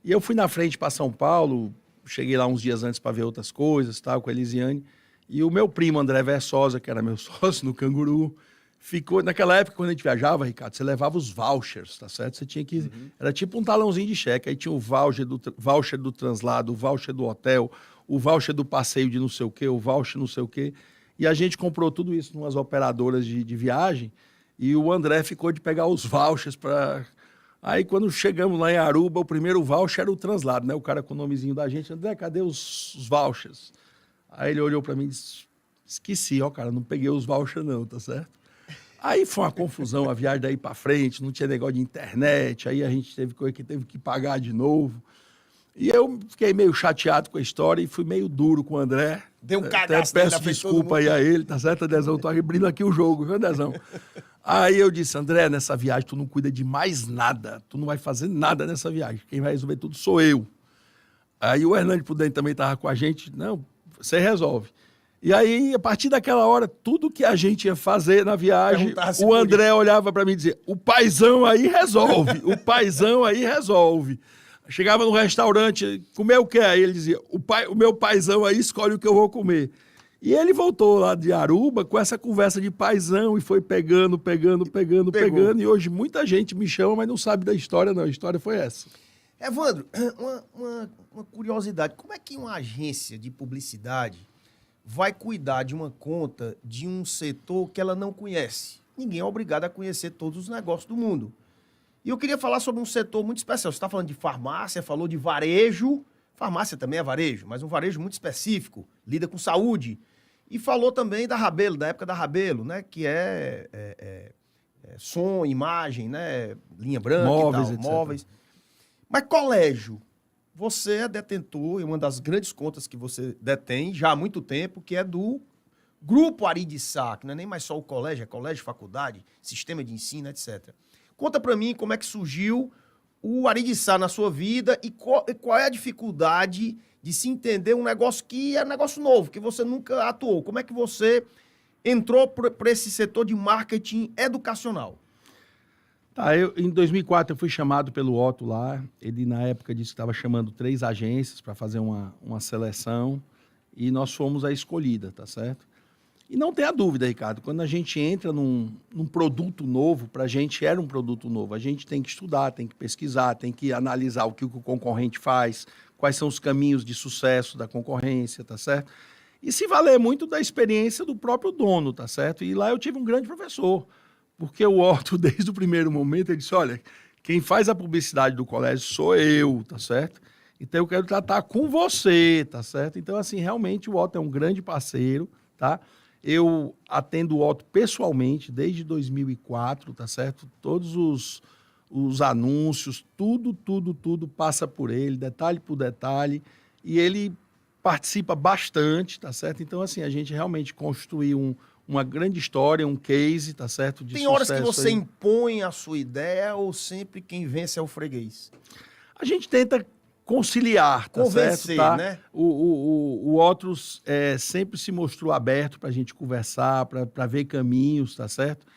E eu fui na frente para São Paulo, cheguei lá uns dias antes para ver outras coisas, tal, com a Elisiane. E o meu primo, André Versosa, que era meu sócio no Canguru, ficou... Naquela época, quando a gente viajava, Ricardo, você levava os vouchers, tá certo? Você tinha que... Era tipo um talãozinho de cheque. Aí tinha o voucher do translado, o voucher do hotel, o voucher do passeio de não sei o quê, o voucher não sei o quê. E a gente comprou tudo isso em umas operadoras de viagem e o André ficou de pegar os vouchers para... Aí, quando chegamos lá em Aruba, o primeiro voucher era o translado, né? O cara com o nomezinho da gente. André, cadê os vouchers? Aí ele olhou para mim e disse, esqueci, ó, cara, não peguei os vouchers não, tá certo? Aí foi uma confusão, a viagem daí para frente, não tinha negócio de internet, aí a gente teve que pagar de novo. E eu fiquei meio chateado com a história e fui meio duro com o André. Deu um Até cagaço. peço desculpa aí a ele, tá certo, Andrezão? Tô abrindo aqui o jogo, viu, Andrezão? Aí eu disse, André, nessa viagem tu não cuida de mais nada, tu não vai fazer nada nessa viagem, quem vai resolver tudo sou eu. Aí o Hernando Prudente também estava com a gente, não, você resolve. E aí, a partir daquela hora, tudo que a gente ia fazer na viagem, o André olhava para mim e dizia, o paizão aí resolve, o paizão aí resolve. Chegava no restaurante, comer o quê? Aí ele dizia, o meu paizão aí escolhe o que eu vou comer. E ele voltou lá de Aruba com essa conversa de paizão e foi pegando. E hoje muita gente me chama, mas não sabe da história, não. A história foi essa. Evandro, uma curiosidade. Como é que uma agência de publicidade vai cuidar de uma conta de um setor que ela não conhece? Ninguém é obrigado a conhecer todos os negócios do mundo. E eu queria falar sobre um setor muito especial. Você está falando de farmácia, falou de varejo. Farmácia também é varejo, mas um varejo muito específico. Lida com saúde. E falou também da Rabelo, da época da Rabelo, né? Que é som, imagem, né? Linha branca móveis, e tal, etc. móveis. Mas colégio, você é detentor, e uma das grandes contas que você detém já há muito tempo, que é do Grupo Aridiçá, que não é nem mais só o colégio, é colégio, faculdade, sistema de ensino, etc. Conta para mim como é que surgiu o Aridiçá na sua vida e qual é a dificuldade de se entender um negócio que é um negócio novo, que você nunca atuou. Como é que você entrou para esse setor de marketing educacional? Tá, em 2004 eu fui chamado pelo Otto lá, ele na época disse que estava chamando 3 agências para fazer uma seleção e nós fomos a escolhida, tá certo? E não tenha dúvida, Ricardo, quando a gente entra num produto novo, para a gente era um produto novo, a gente tem que estudar, tem que pesquisar, tem que analisar o que o concorrente faz, quais são os caminhos de sucesso da concorrência, tá certo? E se valer muito da experiência do próprio dono, tá certo? E lá eu tive um grande professor, porque o Otto, desde o primeiro momento, ele disse, olha, quem faz a publicidade do colégio sou eu, tá certo? Então eu quero tratar com você, tá certo? Então, assim, realmente o Otto é um grande parceiro, tá? Eu atendo o Otto pessoalmente desde 2004, tá certo? Todos os anúncios, tudo passa por ele, detalhe por detalhe, e ele participa bastante, tá certo? Então, assim, a gente realmente construiu uma grande história, um case, tá certo? De Tem horas que sucesso você aí. impõe a sua ideia ou sempre quem vence é o freguês? A gente tenta conciliar, tá Convencer, certo? Tá? né? O Otto sempre se mostrou aberto para a gente conversar, para ver caminhos, tá certo?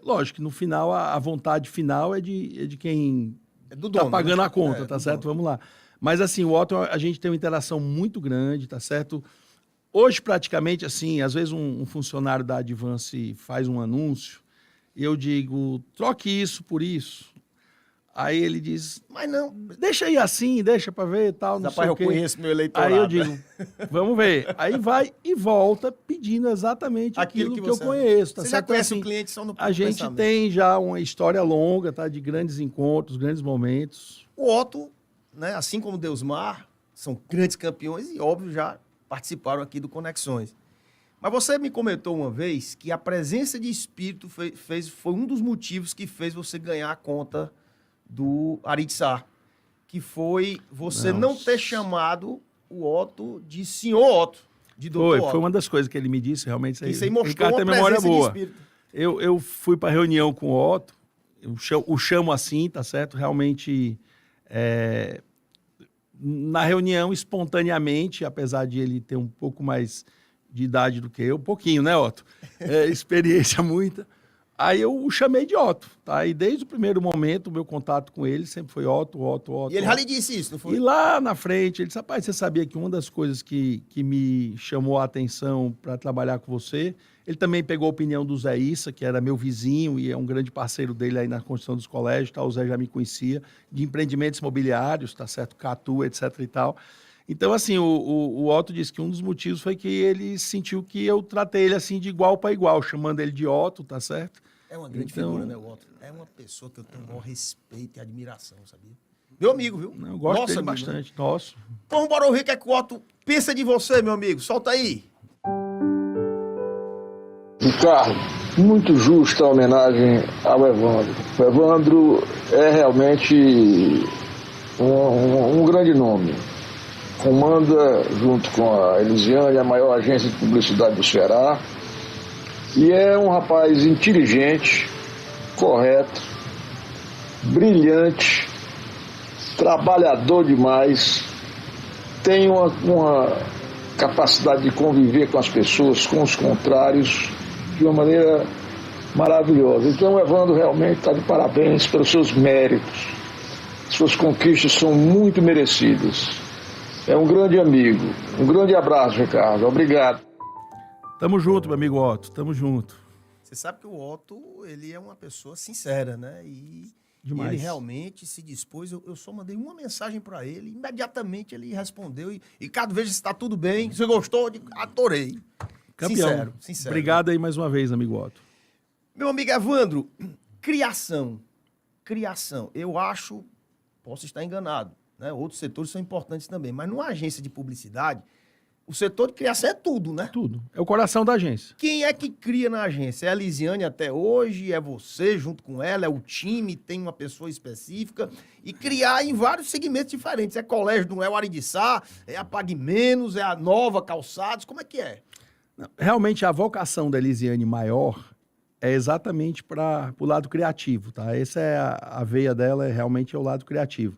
Lógico que no final, a vontade final é de quem do está dono, pagando né? a conta, tá certo? Dono. Vamos lá. Mas assim, o Otto, a gente tem uma interação muito grande, tá certo? Hoje, praticamente, assim, às vezes um funcionário da Advance faz um anúncio e eu digo, troque isso por isso. Aí ele diz, Mas não. deixa aí assim, deixa para ver e tal, não sei Rapaz, o eu quê. conheço meu eleitorado. Aí eu digo, vamos ver. Aí vai e volta pedindo exatamente Aquilo aquilo que que você eu conheço. Tá Você certo? já Então, conhece assim, o cliente só no a gente pensamento. tem já uma história longa, tá? De grandes encontros, grandes momentos. O Otto, né, assim como o Deusmar, são grandes campeões e, óbvio, já participaram aqui do Conexões. Mas você me comentou uma vez que a presença de espírito foi um dos motivos que fez você ganhar a conta do Aridiçá, que foi você não ter chamado o Otto de senhor Otto, de doutor Otto. Foi uma das coisas que ele me disse, realmente. Isso aí mostrou Ricardo uma tem memória presença de boa. espírito. Eu fui para reunião com o Otto, o chamo assim, tá certo? Realmente, na reunião, espontaneamente, apesar de ele ter um pouco mais de idade do que eu, um pouquinho, né, Otto? Experiência muita. Aí eu o chamei de Otto, tá? E desde o primeiro momento, o meu contato com ele sempre foi Otto. E ele já lhe disse isso, não foi? E lá na frente, ele disse, rapaz, você sabia que uma das coisas que me chamou a atenção para trabalhar com você, ele também pegou a opinião do Zé Issa, que era meu vizinho e é um grande parceiro dele aí na construção dos colégios, tá? O Zé já me conhecia, de empreendimentos imobiliários, tá certo? Catu, etc e tal. Então, assim, o Otto disse que um dos motivos foi que ele sentiu que eu tratei ele assim de igual para igual, chamando ele de Otto, tá certo? É uma grande figura, né, o Otto? É uma pessoa que eu tenho o maior respeito e admiração, sabia? Meu amigo, viu? Eu gosto Nosso dele amigo, bastante, né? nosso. Então, bora ouvir o que é que o Otto pensa de você, meu amigo. Solta aí. Ricardo, muito justa a homenagem ao Evandro. O Evandro é realmente um grande nome. Comanda, junto com a Elisiane, a maior agência de publicidade do Ceará. E é um rapaz inteligente, correto, brilhante, trabalhador demais, tem uma capacidade de conviver com as pessoas, com os contrários, de uma maneira maravilhosa. Então o Evandro realmente está de parabéns pelos seus méritos. Suas conquistas são muito merecidas. É um grande amigo. Um grande abraço, Ricardo. Obrigado. Tamo junto, meu amigo Otto. Tamo junto. Você sabe que o Otto, ele é uma pessoa sincera, né? E Demais. ele realmente se dispôs. Eu só mandei uma mensagem para ele, imediatamente ele respondeu. E cada vez está tudo bem. Você gostou? Adorei. Campeão. Sincero. Obrigado aí mais uma vez, amigo Otto. Meu amigo Evandro, criação. Eu acho, posso estar enganado, né? Outros setores são importantes também, mas numa agência de publicidade, o setor de criação é tudo, né? Tudo. É o coração da agência. Quem é que cria na agência? É a Lisiane até hoje? É você junto com ela? É o time? Tem uma pessoa específica? E criar em vários segmentos diferentes. É colégio, não é o Aridiçá? É a Pague Menos? É a Nova Calçados? Como é que é? Realmente, a vocação da Elisiane maior é exatamente para o lado criativo, tá? Essa é a veia dela, realmente é o lado criativo.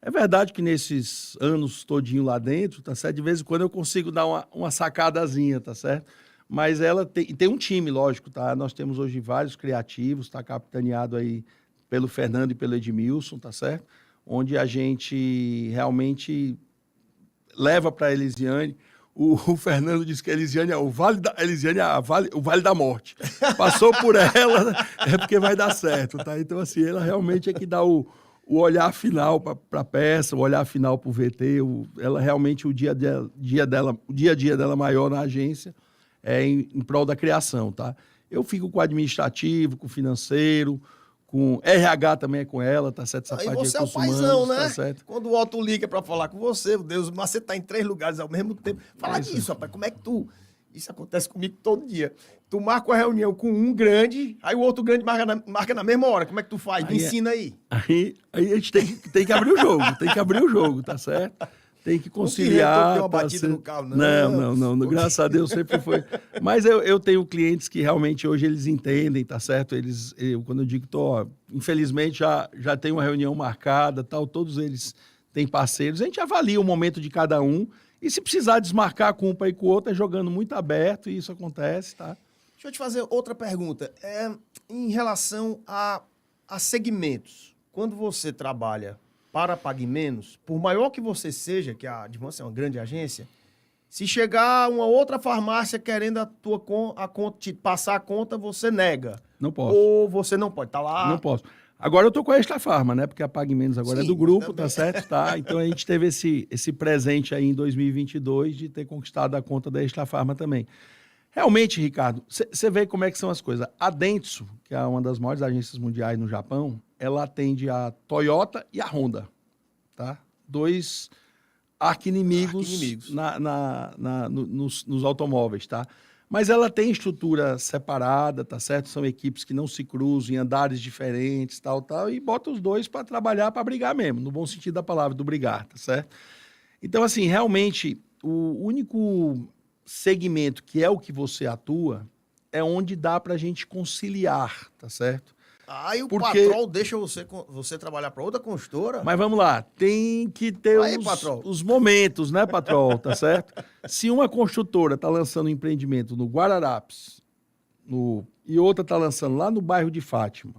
É verdade que nesses anos todinho lá dentro, tá certo? De vez em quando eu consigo dar uma sacadazinha, tá certo? Mas ela tem um time, lógico, tá? Nós temos hoje vários criativos, tá capitaneado aí pelo Fernando e pelo Edmilson, tá certo? Onde a gente realmente leva para a Elisiane. O Fernando disse que a Elisiane é o Vale da Morte. Passou por ela, é porque vai dar certo, tá? Então, assim, ela realmente é que dá o olhar final para a peça, o olhar final para o VT, ela realmente, o dia a dia dela maior na agência é em prol da criação, tá? Eu fico com o administrativo, com o financeiro, com RH também é com ela, tá certo? Aí você é o paizão, né? Tá certo? Quando o Otto liga para falar com você, Deus, mas você tá em 3 lugares ao mesmo tempo. Fala disso, rapaz, como é que tu... Isso acontece comigo todo dia. Tu marca uma reunião com um grande, aí o outro grande marca na mesma hora. Como é que tu faz? Me ensina aí. Aí a gente tem que abrir o jogo, tá certo? Tem que conciliar. Não ter uma batida no carro, não. Graças a Deus sempre foi. Mas eu tenho clientes que realmente hoje eles entendem, tá certo? Quando eu digo infelizmente já tem uma reunião marcada, tal, todos eles têm parceiros. A gente avalia o momento de cada um. E se precisar desmarcar com um para ir com o outro, é jogando muito aberto, e isso acontece, tá? Deixa eu te fazer outra pergunta. Em relação a segmentos, quando você trabalha para Pague Menos, por maior que você seja, que a Advance é uma grande agência, se chegar uma outra farmácia querendo te passar a conta, você nega. Não posso. Ou você não pode, tá lá... Não posso. Agora eu tô com a Extra Farma, né? Porque a Pague Menos agora é do grupo, tá certo? Tá? Então a gente teve esse presente aí em 2022 de ter conquistado a conta da Extra Farma também. Realmente, Ricardo, você vê como é que são as coisas. A Dentsu, que é uma das maiores agências mundiais no Japão, ela atende a Toyota e a Honda, tá? 2 arqui-inimigos nos automóveis, tá? Mas ela tem estrutura separada, tá certo? São equipes que não se cruzam em andares diferentes, tal, e bota os dois para trabalhar, para brigar mesmo, no bom sentido da palavra, do brigar, tá certo? Então, assim, realmente, o único segmento que é o que você atua é onde dá para a gente conciliar, tá certo? E o Patrol deixa você trabalhar para outra consultora? Mas vamos lá, tem que ter os momentos, né, Patrol, tá certo? Se uma construtora tá lançando um empreendimento no Guararapes e outra tá lançando lá no bairro de Fátima,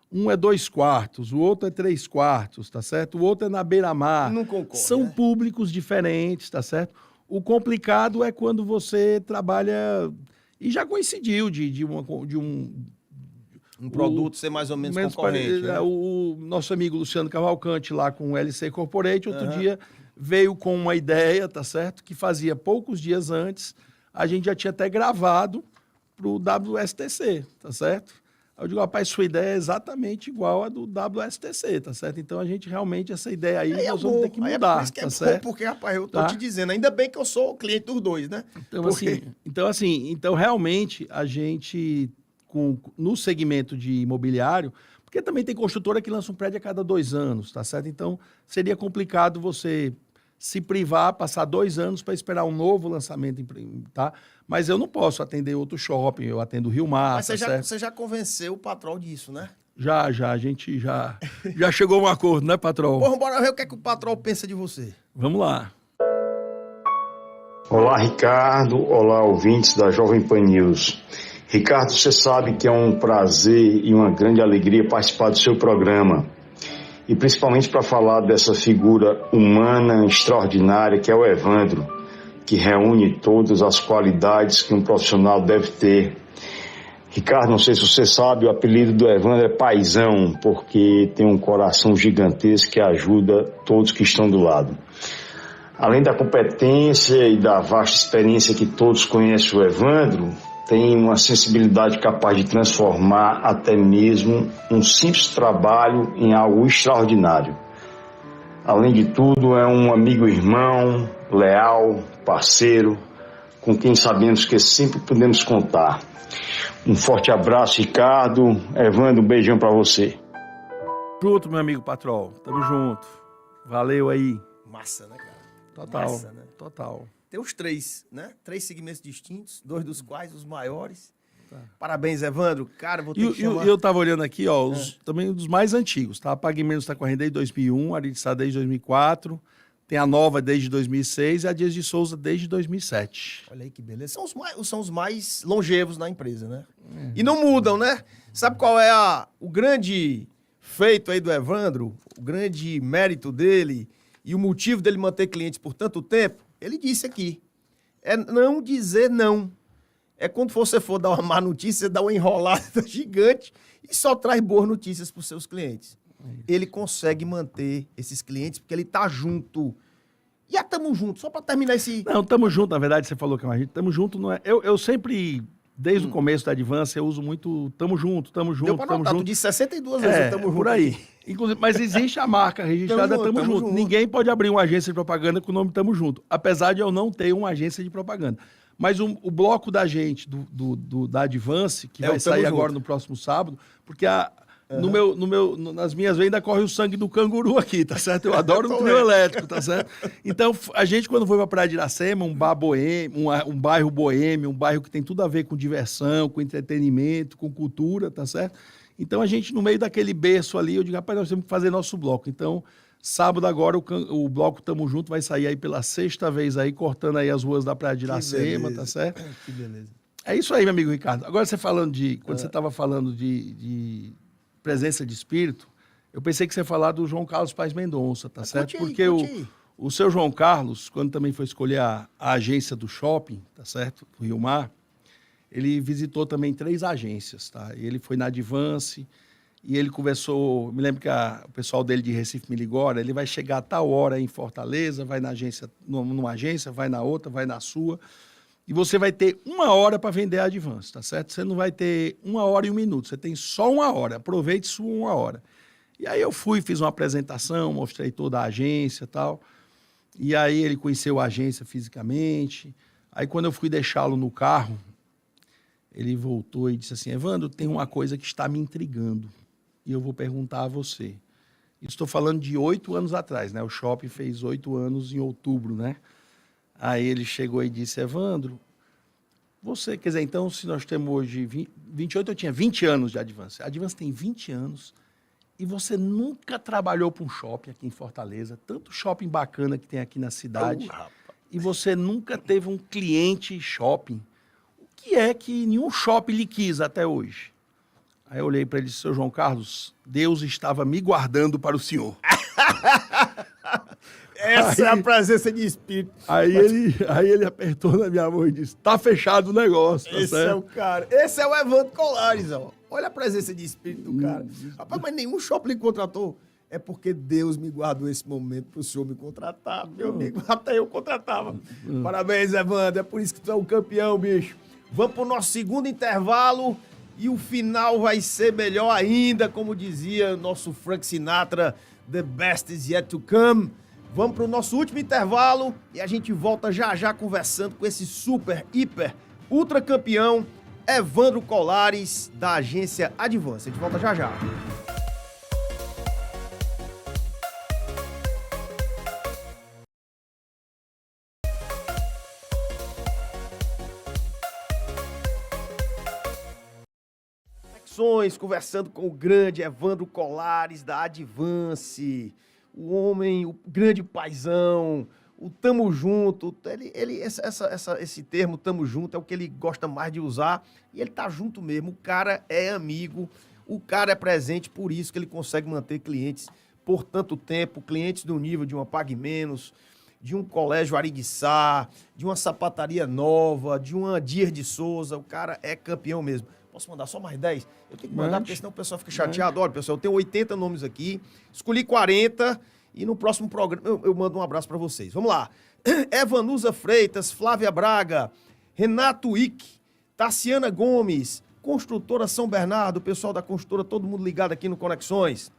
um é 2 quartos, o outro é 3 quartos, tá certo? O outro é na beira-mar. Não concordo. São públicos diferentes, tá certo? O complicado é quando você trabalha... E já coincidiu de um produto ser mais ou menos concorrente. Né? O nosso amigo Luciano Cavalcante lá com o LC Corporate, outro dia veio com uma ideia, tá certo? Que fazia poucos dias antes, a gente já tinha até gravado para o WSTC, tá certo? Eu digo, rapaz, sua ideia é exatamente igual a do WSTC, tá certo? Então a gente realmente, essa ideia aí, nós vamos ter que mudar, por isso que tá bom, certo? Porque, rapaz, eu tô te dizendo, ainda bem que eu sou o cliente dos dois, né? Então, então realmente, a gente... no segmento de imobiliário, porque também tem construtora que lança um prédio a cada 2 anos, tá certo? Então, seria complicado você se privar, passar 2 anos para esperar um novo lançamento, tá? Mas eu não posso atender outro shopping, eu atendo o Rio Mar, Mas tá certo? você já convenceu o patrão disso, né? A gente já chegou a um acordo, né, patrão? Porra, bora ver o que é que o patrão pensa de você. Vamos lá. Olá, Ricardo. Olá, ouvintes da Jovem Pan News. Ricardo, você sabe que é um prazer e uma grande alegria participar do seu programa. E principalmente para falar dessa figura humana extraordinária que é o Evandro, que reúne todas as qualidades que um profissional deve ter. Ricardo, não sei se você sabe, o apelido do Evandro é Paizão, porque tem um coração gigantesco que ajuda todos que estão do lado. Além da competência e da vasta experiência que todos conhecem o Evandro, tem uma sensibilidade capaz de transformar até mesmo um simples trabalho em algo extraordinário. Além de tudo, é um amigo irmão, leal, parceiro, com quem sabemos que sempre podemos contar. Um forte abraço, Ricardo. Evandro, um beijão pra você. Junto, meu amigo patrão. Tamo junto. Valeu aí. Massa, né, cara? Total. Massa, né? Total. Tem os 3, né? 3 segmentos distintos, 2 dos quais os maiores. Tá. Parabéns, Evandro. Cara, vou ter que chamar... E eu tava olhando aqui, ó, também dos mais antigos, tá? A Pague Menos tá correndo desde 2001, a Aridissá desde 2004, tem a Nova desde 2006 e a Dias de Souza desde 2007. Olha aí que beleza. São os mais longevos na empresa, né? E não mudam, né? Sabe qual é o grande feito aí do Evandro? O grande mérito dele e o motivo dele manter clientes por tanto tempo? Ele disse aqui, é não dizer não. É quando você for dar uma má notícia, dá uma enrolada gigante e só traz boas notícias para os seus clientes. Ele consegue manter esses clientes porque ele tá junto. E a Tamo Junto, só para terminar esse... Não, Tamo Junto, na verdade, você falou que é uma gente. Tamo Junto não é... Eu sempre, desde o começo da Advance, eu uso muito Tamo Junto, Tamo Junto, Deu pra Tamo notar, Junto. tu disse 62 vezes Tamo Junto. Por aí. Inclusive, mas existe a marca registrada Tamo Junto. Ninguém pode abrir uma agência de propaganda com o nome Tamo Junto, apesar de eu não ter uma agência de propaganda. Mas o bloco da gente, da Advance, que vai sair agora no próximo sábado, porque nas minhas veias ainda corre o sangue do canguru aqui, tá certo? Eu adoro o trio elétrico, tá certo? Então, a gente, quando foi pra Praia de Iracema, um bairro boêmio, um bairro que tem tudo a ver com diversão, com entretenimento, com cultura, tá certo? Então, a gente, no meio daquele berço ali, eu digo, rapaz, nós temos que fazer nosso bloco. Então, sábado agora, o bloco Tamo Junto vai sair aí pela 6ª vez aí, cortando aí as ruas da Praia de Iracema, tá certo? Que beleza. É isso aí, meu amigo Ricardo. Agora, você falando quando você estava falando de presença de espírito, eu pensei que você ia falar do João Carlos Paes Mendonça, tá certo? Porque o seu João Carlos, quando também foi escolher a agência do shopping, tá certo? Do Rio Mar, ele visitou também 3 agências, tá? Ele foi na Advance e ele conversou, me lembro que o pessoal dele de Recife me ligou, olha, ele vai chegar a tal hora em Fortaleza, vai na agência, numa agência, vai na outra, vai na sua, e você vai ter 1 hora para vender a Advance, tá certo? Você não vai ter 1 hora e 1 minuto, você tem só 1 hora, aproveite sua 1 hora. E aí eu fui, fiz uma apresentação, mostrei toda a agência e tal, e aí ele conheceu a agência fisicamente, aí quando eu fui deixá-lo no carro, ele voltou e disse assim, Evandro, tem uma coisa que está me intrigando e eu vou perguntar a você. Estou falando de 8 anos atrás, né? O shopping fez 8 anos em outubro, né? Aí ele chegou e disse, Evandro, você, quer dizer, então, se nós temos hoje 28, eu tinha 20 anos de Advance. A Advance tem 20 anos e você nunca trabalhou para um shopping aqui em Fortaleza, tanto shopping bacana que tem aqui na cidade, e você nunca teve um cliente shopping. Que é que nenhum shopping lhe quis até hoje. Aí eu olhei para ele e disse, seu João Carlos, Deus estava me guardando para o senhor. Essa é a presença de espírito. Aí ele apertou na minha mão e disse, tá fechado o negócio. Tá Esse certo? é o cara. Esse é o Evandro Colares, ó. Olha a presença de espírito do cara. Rapaz, mas nenhum shopping lhe contratou. É porque Deus me guardou esse momento para o senhor me contratar, meu amigo. Até eu contratava. Parabéns, Evandro. É por isso que tu é um campeão, bicho. Vamos para o nosso segundo intervalo e o final vai ser melhor ainda, como dizia nosso Frank Sinatra, the best is yet to come. Vamos para o nosso último intervalo e a gente volta já já conversando com esse super, hiper, ultra campeão Evandro Colares, da agência Advance. A gente volta já já. Conversando com o grande Evandro Colares, da Advance, o homem, o grande paizão, o tamo junto. Esse termo tamo junto é o que ele gosta mais de usar, e ele tá junto mesmo. O cara é amigo, o cara é presente, por isso que ele consegue manter clientes por tanto tempo, clientes do nível de uma Pague Menos, de um colégio Ariguiçá, de uma sapataria nova, de uma Dias de Souza. O cara é campeão mesmo. Posso mandar só mais 10? Eu tenho que mandar, porque senão o pessoal fica chateado. Olha, pessoal, eu tenho 80 nomes aqui, escolhi 40 e no próximo programa eu mando um abraço para vocês. Vamos lá. Evanusa Freitas, Flávia Braga, Renato Ick, Tassiana Gomes, Construtora São Bernardo, pessoal da construtora, todo mundo ligado aqui no Conexões.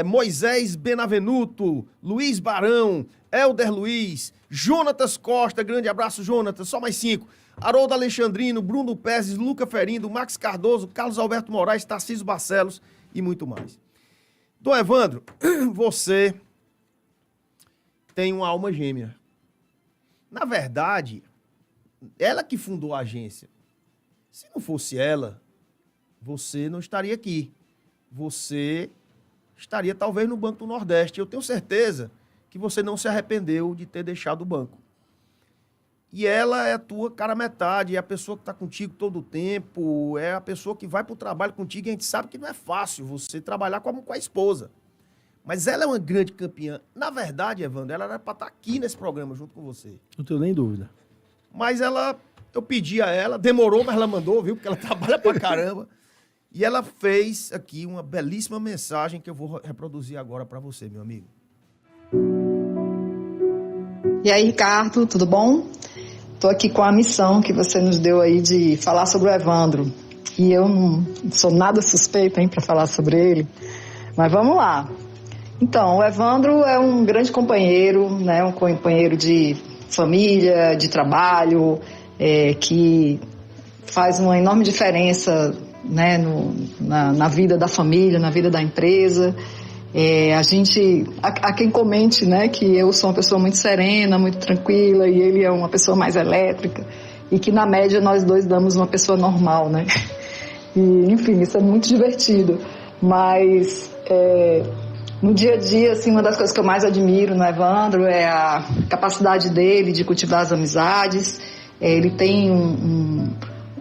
Moisés Benavenuto, Luiz Barão, Helder Luiz, Jonatas Costa, grande abraço, Jonatas, só mais 5. Haroldo Alexandrino, Bruno Pérez, Luca Ferindo, Max Cardoso, Carlos Alberto Moraes, Tarcísio Barcelos e muito mais. Dom Evandro, você tem uma alma gêmea. Na verdade, ela que fundou a agência. Se não fosse ela, você não estaria aqui. Você estaria talvez no Banco do Nordeste. Eu tenho certeza que você não se arrependeu de ter deixado o banco. E ela é a tua cara metade, é a pessoa que está contigo todo o tempo, é a pessoa que vai para o trabalho contigo, e a gente sabe que não é fácil você trabalhar com a esposa. Mas ela é uma grande campeã. Na verdade, Evandro, ela era para estar aqui nesse programa junto com você. Não tenho nem dúvida. Mas eu pedi a ela, demorou, mas ela mandou, viu? Porque ela trabalha pra caramba. E ela fez aqui uma belíssima mensagem que eu vou reproduzir agora para você, meu amigo. E aí, Ricardo, tudo bom? Estou aqui com a missão que você nos deu aí de falar sobre o Evandro. E eu não sou nada suspeita, para falar sobre ele. Mas vamos lá. Então, o Evandro é um grande companheiro, né? Um companheiro de família, de trabalho, que faz uma enorme diferença, né? Na vida da família, na vida da empresa. Há quem comente, né, que eu sou uma pessoa muito serena, muito tranquila, e ele é uma pessoa mais elétrica, e que na média nós dois damos uma pessoa normal, né? E, enfim, isso é muito divertido. Mas no dia a dia, assim, uma das coisas que eu mais admiro no Evandro é a capacidade dele de cultivar as amizades. Ele tem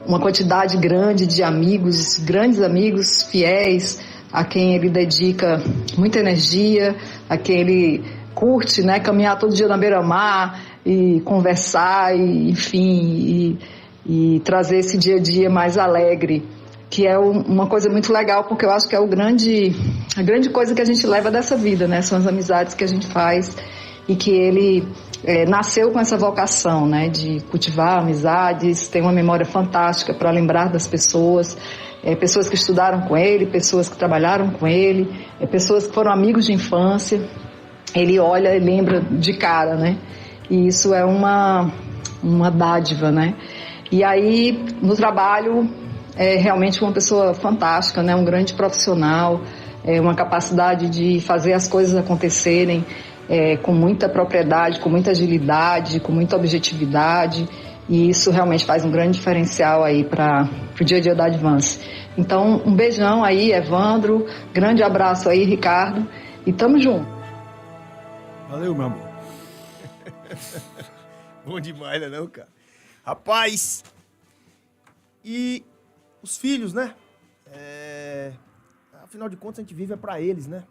uma quantidade grande de amigos, grandes amigos, fiéis, a quem ele dedica muita energia, a quem ele curte, né, caminhar todo dia na beira-mar e conversar, e, enfim, e trazer esse dia a dia mais alegre, que é uma coisa muito legal, porque eu acho que é a grande coisa que a gente leva dessa vida, né, são as amizades que a gente faz, e que ele nasceu com essa vocação, né, de cultivar amizades, tem uma memória fantástica para lembrar das pessoas, pessoas que estudaram com ele, pessoas que trabalharam com ele, pessoas que foram amigos de infância. Ele olha e lembra de cara, né? E isso é uma dádiva, né? E aí, no trabalho, é realmente uma pessoa fantástica, né? Um grande profissional, uma capacidade de fazer as coisas acontecerem com muita propriedade, com muita agilidade, com muita objetividade. E isso realmente faz um grande diferencial aí para o dia a dia da Advance. Então, um beijão aí, Evandro. Grande abraço aí, Ricardo. E tamo junto. Valeu, meu amor. Bom demais, né, não, cara? Rapaz, e os filhos, né? Afinal de contas, a gente vive para eles, né?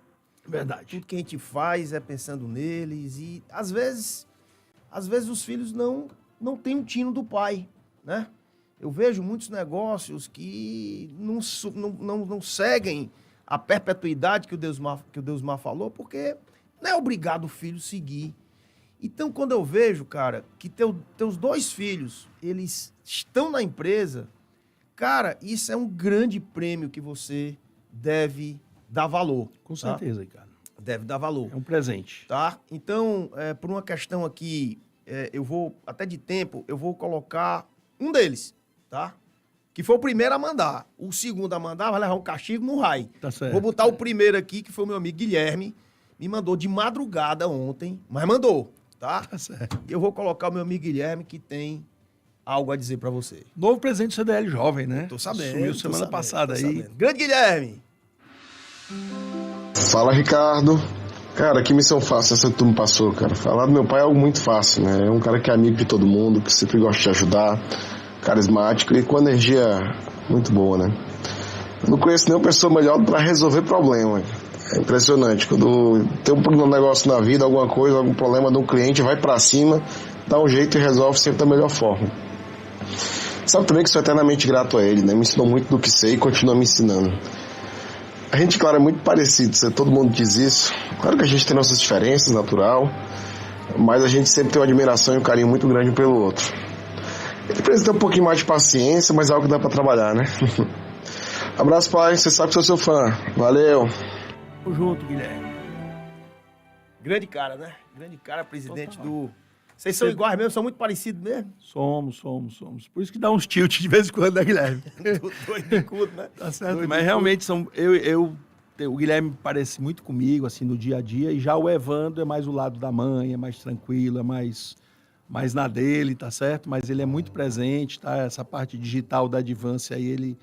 Verdade. Tudo que a gente faz é pensando neles. E, às vezes os filhos não tem um tino do pai, né? Eu vejo muitos negócios que não seguem a perpetuidade que o Deusmar falou, porque não é obrigado o filho seguir. Então, quando eu vejo, cara, que teus dois filhos, eles estão na empresa, cara, isso é um grande prêmio que você deve dar valor. Com certeza, Ricardo. Deve dar valor. É um presente. Tá? Então, por uma questão aqui, eu vou, até de tempo, eu vou colocar um deles, tá? Que foi o primeiro a mandar. O segundo a mandar vai levar um castigo no raio. Tá certo. Vou botar o primeiro aqui, que foi o meu amigo Guilherme. Me mandou de madrugada ontem, mas mandou, tá? Tá certo. E eu vou colocar o meu amigo Guilherme, que tem algo a dizer pra você. Novo presidente do CDL jovem, né? Tô sabendo. Sumiu tô semana sabendo, passada tô aí. sabendo. Grande Guilherme! Fala, Ricardo. Cara, que missão fácil essa que tu me passou, cara. Falar do meu pai é algo muito fácil, né? É um cara que é amigo de todo mundo, que sempre gosta de ajudar, carismático e com energia muito boa, né? Eu não conheço nenhuma pessoa melhor para resolver problema. É impressionante. Quando tem um negócio na vida, alguma coisa, algum problema de um cliente, vai para cima, dá um jeito e resolve sempre da melhor forma. Sabe também que sou eternamente grato a ele, né? Me ensinou muito do que sei e continua me ensinando. A gente, claro, é muito parecido, todo mundo diz isso. Claro que a gente tem nossas diferenças, natural, mas a gente sempre tem uma admiração e um carinho muito grande um pelo outro. Ele precisa ter um pouquinho mais de paciência, mas é algo que dá pra trabalhar, né? Abraço, pai, você sabe que sou seu fã. Valeu! Tamo junto, Guilherme. Grande cara, né? Grande cara, presidente Total. do... Vocês são iguais mesmo? São muito parecidos mesmo? Somos. Por isso que dá uns tilt de vez em quando, né, Guilherme? Dois de cudo, né? Tá certo, Dois mas de realmente o Guilherme parece muito comigo, assim, no dia a dia, e já o Evandro é mais o lado da mãe, é mais tranquilo, é mais na dele, tá certo? Mas ele é muito presente, tá? Essa parte digital da Advance aí, ele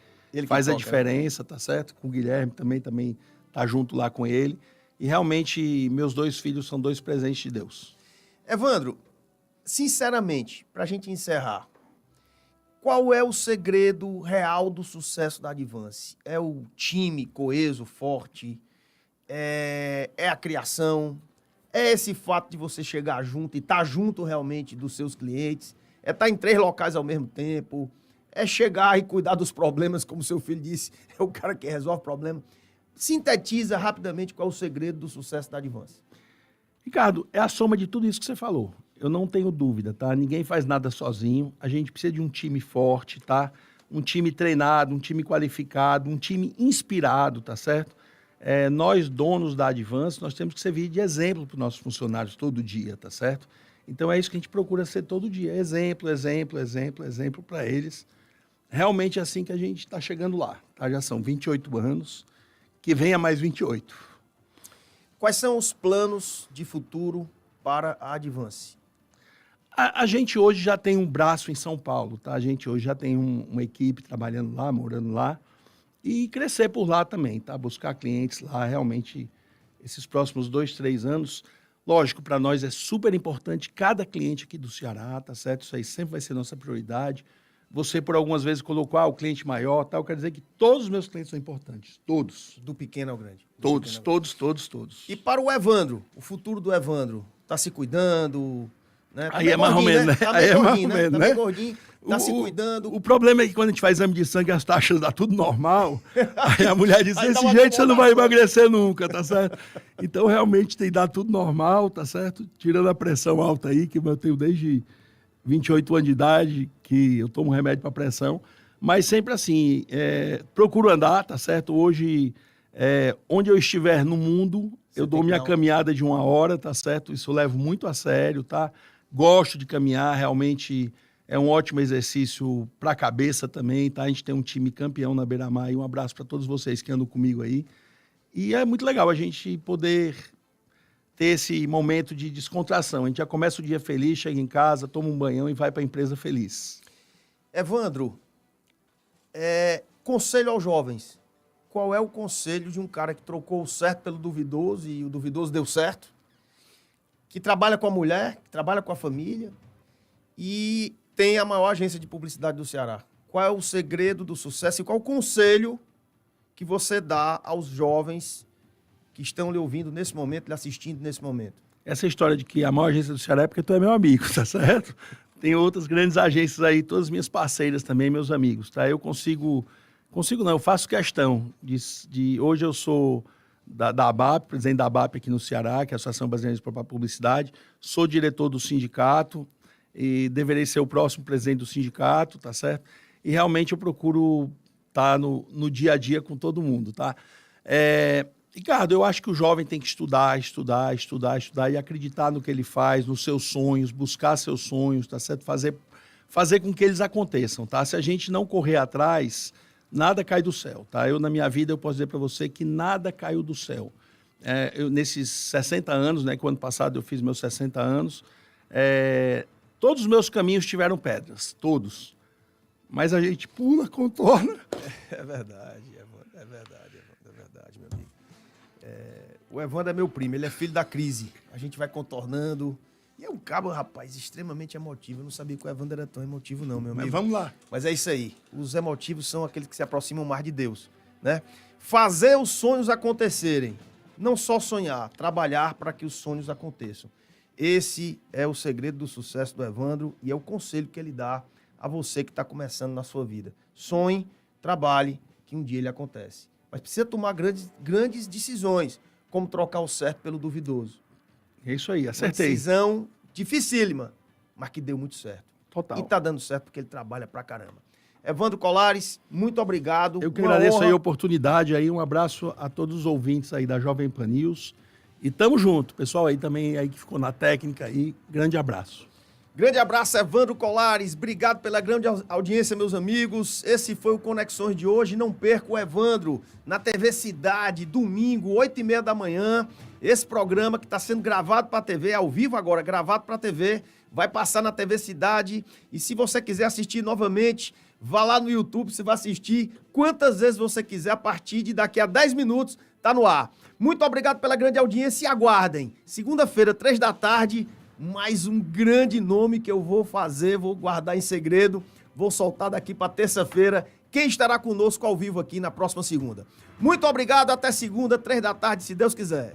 faz a diferença, tá certo? Com o Guilherme também tá junto lá com ele. E realmente, meus dois filhos são dois presentes de Deus. Evandro, sinceramente, pra gente encerrar, qual é o segredo real do sucesso da Advance? É o time coeso, forte? É a criação? É esse fato de você chegar junto e estar junto realmente dos seus clientes? É estar em 3 locais ao mesmo tempo? É chegar e cuidar dos problemas, como seu filho disse, é o cara que resolve problema? Sintetiza rapidamente qual é o segredo do sucesso da Advance. Ricardo, é a soma de tudo isso que você falou. Eu não tenho dúvida, tá? Ninguém faz nada sozinho. A gente precisa de um time forte, tá? Um time treinado, um time qualificado, um time inspirado, tá certo? Nós, donos da Advance, nós temos que servir de exemplo para os nossos funcionários todo dia, tá certo? Então é isso que a gente procura ser todo dia. Exemplo para eles. Realmente é assim que a gente está chegando lá, tá? Já são 28 anos, que venha mais 28. Quais são os planos de futuro para a Advance? A gente hoje já tem um braço em São Paulo, tá? A gente hoje já tem uma equipe trabalhando lá, morando lá, e crescer por lá também, tá? Buscar clientes lá, realmente, esses próximos 2, 3 anos. Lógico, para nós é super importante cada cliente aqui do Ceará, tá certo? Isso aí sempre vai ser nossa prioridade. Você, por algumas vezes, colocou o cliente maior, tal. Quer dizer que todos os meus clientes são importantes, todos. Do pequeno ao grande. Todos. E para o Evandro, o futuro do Evandro, tá se cuidando, né? Tá Aí meio é mais ou gordinho, menos, né? Tá Aí meio é mais gordinho, ou né? menos, Tá né? meio gordinho, tá se cuidando. O problema é que quando a gente faz exame de sangue, as taxas dá tudo normal. Aí a mulher diz, Aí dá desse uma jeito você não vai incomodação. emagrecer nunca, tá certo? Então, realmente, tem que dar tudo normal, tá certo? Tirando a pressão alta aí, que eu tenho desde 28 anos de idade, que eu tomo remédio para pressão. Mas sempre assim, procuro andar, tá certo? Hoje, onde eu estiver no mundo, eu dou minha caminhada de 1 hora, tá certo? Isso eu levo muito a sério, tá? Gosto de caminhar, realmente é um ótimo exercício para a cabeça também, tá? A gente tem um time campeão na Beira-Mar e um abraço para todos vocês que andam comigo aí. E é muito legal a gente poder ter esse momento de descontração. A gente já começa o dia feliz, chega em casa, toma um banhão e vai para a empresa feliz. Evandro, conselho aos jovens. Qual é o conselho de um cara que trocou o certo pelo duvidoso e o duvidoso deu certo? Que trabalha com a mulher, que trabalha com a família e tem a maior agência de publicidade do Ceará. Qual é o segredo do sucesso e qual o conselho que você dá aos jovens que estão lhe ouvindo nesse momento, lhe assistindo nesse momento? Essa história de que a maior agência do Ceará é porque tu é meu amigo, tá certo? Tem outras grandes agências aí, todas minhas parceiras também, meus amigos, tá? Eu eu faço questão de hoje eu sou da ABAP, presidente da ABAP aqui no Ceará, que é a Associação Brasileira de Publicidade, sou diretor do sindicato e deverei ser o próximo presidente do sindicato, tá certo? E realmente eu procuro estar no dia a dia com todo mundo, tá? Ricardo, eu acho que o jovem tem que estudar e acreditar no que ele faz, nos seus sonhos, buscar seus sonhos, tá certo? fazer com que eles aconteçam, tá? Se a gente não correr atrás, nada cai do céu, tá? Eu, na minha vida, eu posso dizer para você que nada caiu do céu. Nesses 60 anos, né, que o ano passado eu fiz meus 60 anos, todos os meus caminhos tiveram pedras, todos. Mas a gente pula, contorna. É verdade, meu amigo. O Evandro é meu primo, ele é filho da crise. A gente vai contornando. E é um cabo, rapaz, extremamente emotivo. Eu não sabia que o Evandro era tão emotivo, não, meu amigo. Mas vamos lá. Mas é isso aí. Os emotivos são aqueles que se aproximam mais de Deus, né? Fazer os sonhos acontecerem. Não só sonhar, trabalhar para que os sonhos aconteçam. Esse é o segredo do sucesso do Evandro e é o conselho que ele dá a você que está começando na sua vida. Sonhe, trabalhe, que um dia ele acontece. Mas precisa tomar grandes decisões, como trocar o certo pelo duvidoso. É isso aí, acertei. Uma decisão dificílima, mas que deu muito certo. Total. E tá dando certo porque ele trabalha pra caramba. Evandro Colares, muito obrigado. Eu que Uma agradeço honra. aí a oportunidade, aí um abraço a todos os ouvintes aí da Jovem Pan News. E tamo junto. Pessoal aí também aí que ficou na técnica aí, grande abraço. Grande abraço, Evandro Colares. Obrigado pela grande audiência, meus amigos. Esse foi o Conexões de hoje. Não perca o Evandro na TV Cidade, domingo, 8h30 da manhã. Esse programa que está sendo gravado para a TV, ao vivo agora, gravado para a TV, vai passar na TV Cidade. E se você quiser assistir novamente, vá lá no YouTube, você vai assistir quantas vezes você quiser, a partir de daqui a 10 minutos, tá no ar. Muito obrigado pela grande audiência e aguardem. Segunda-feira, 15h, mais um grande nome que eu vou fazer, vou guardar em segredo, vou soltar daqui para terça-feira. Quem estará conosco ao vivo aqui na próxima segunda. Muito obrigado, até segunda, 15h, se Deus quiser.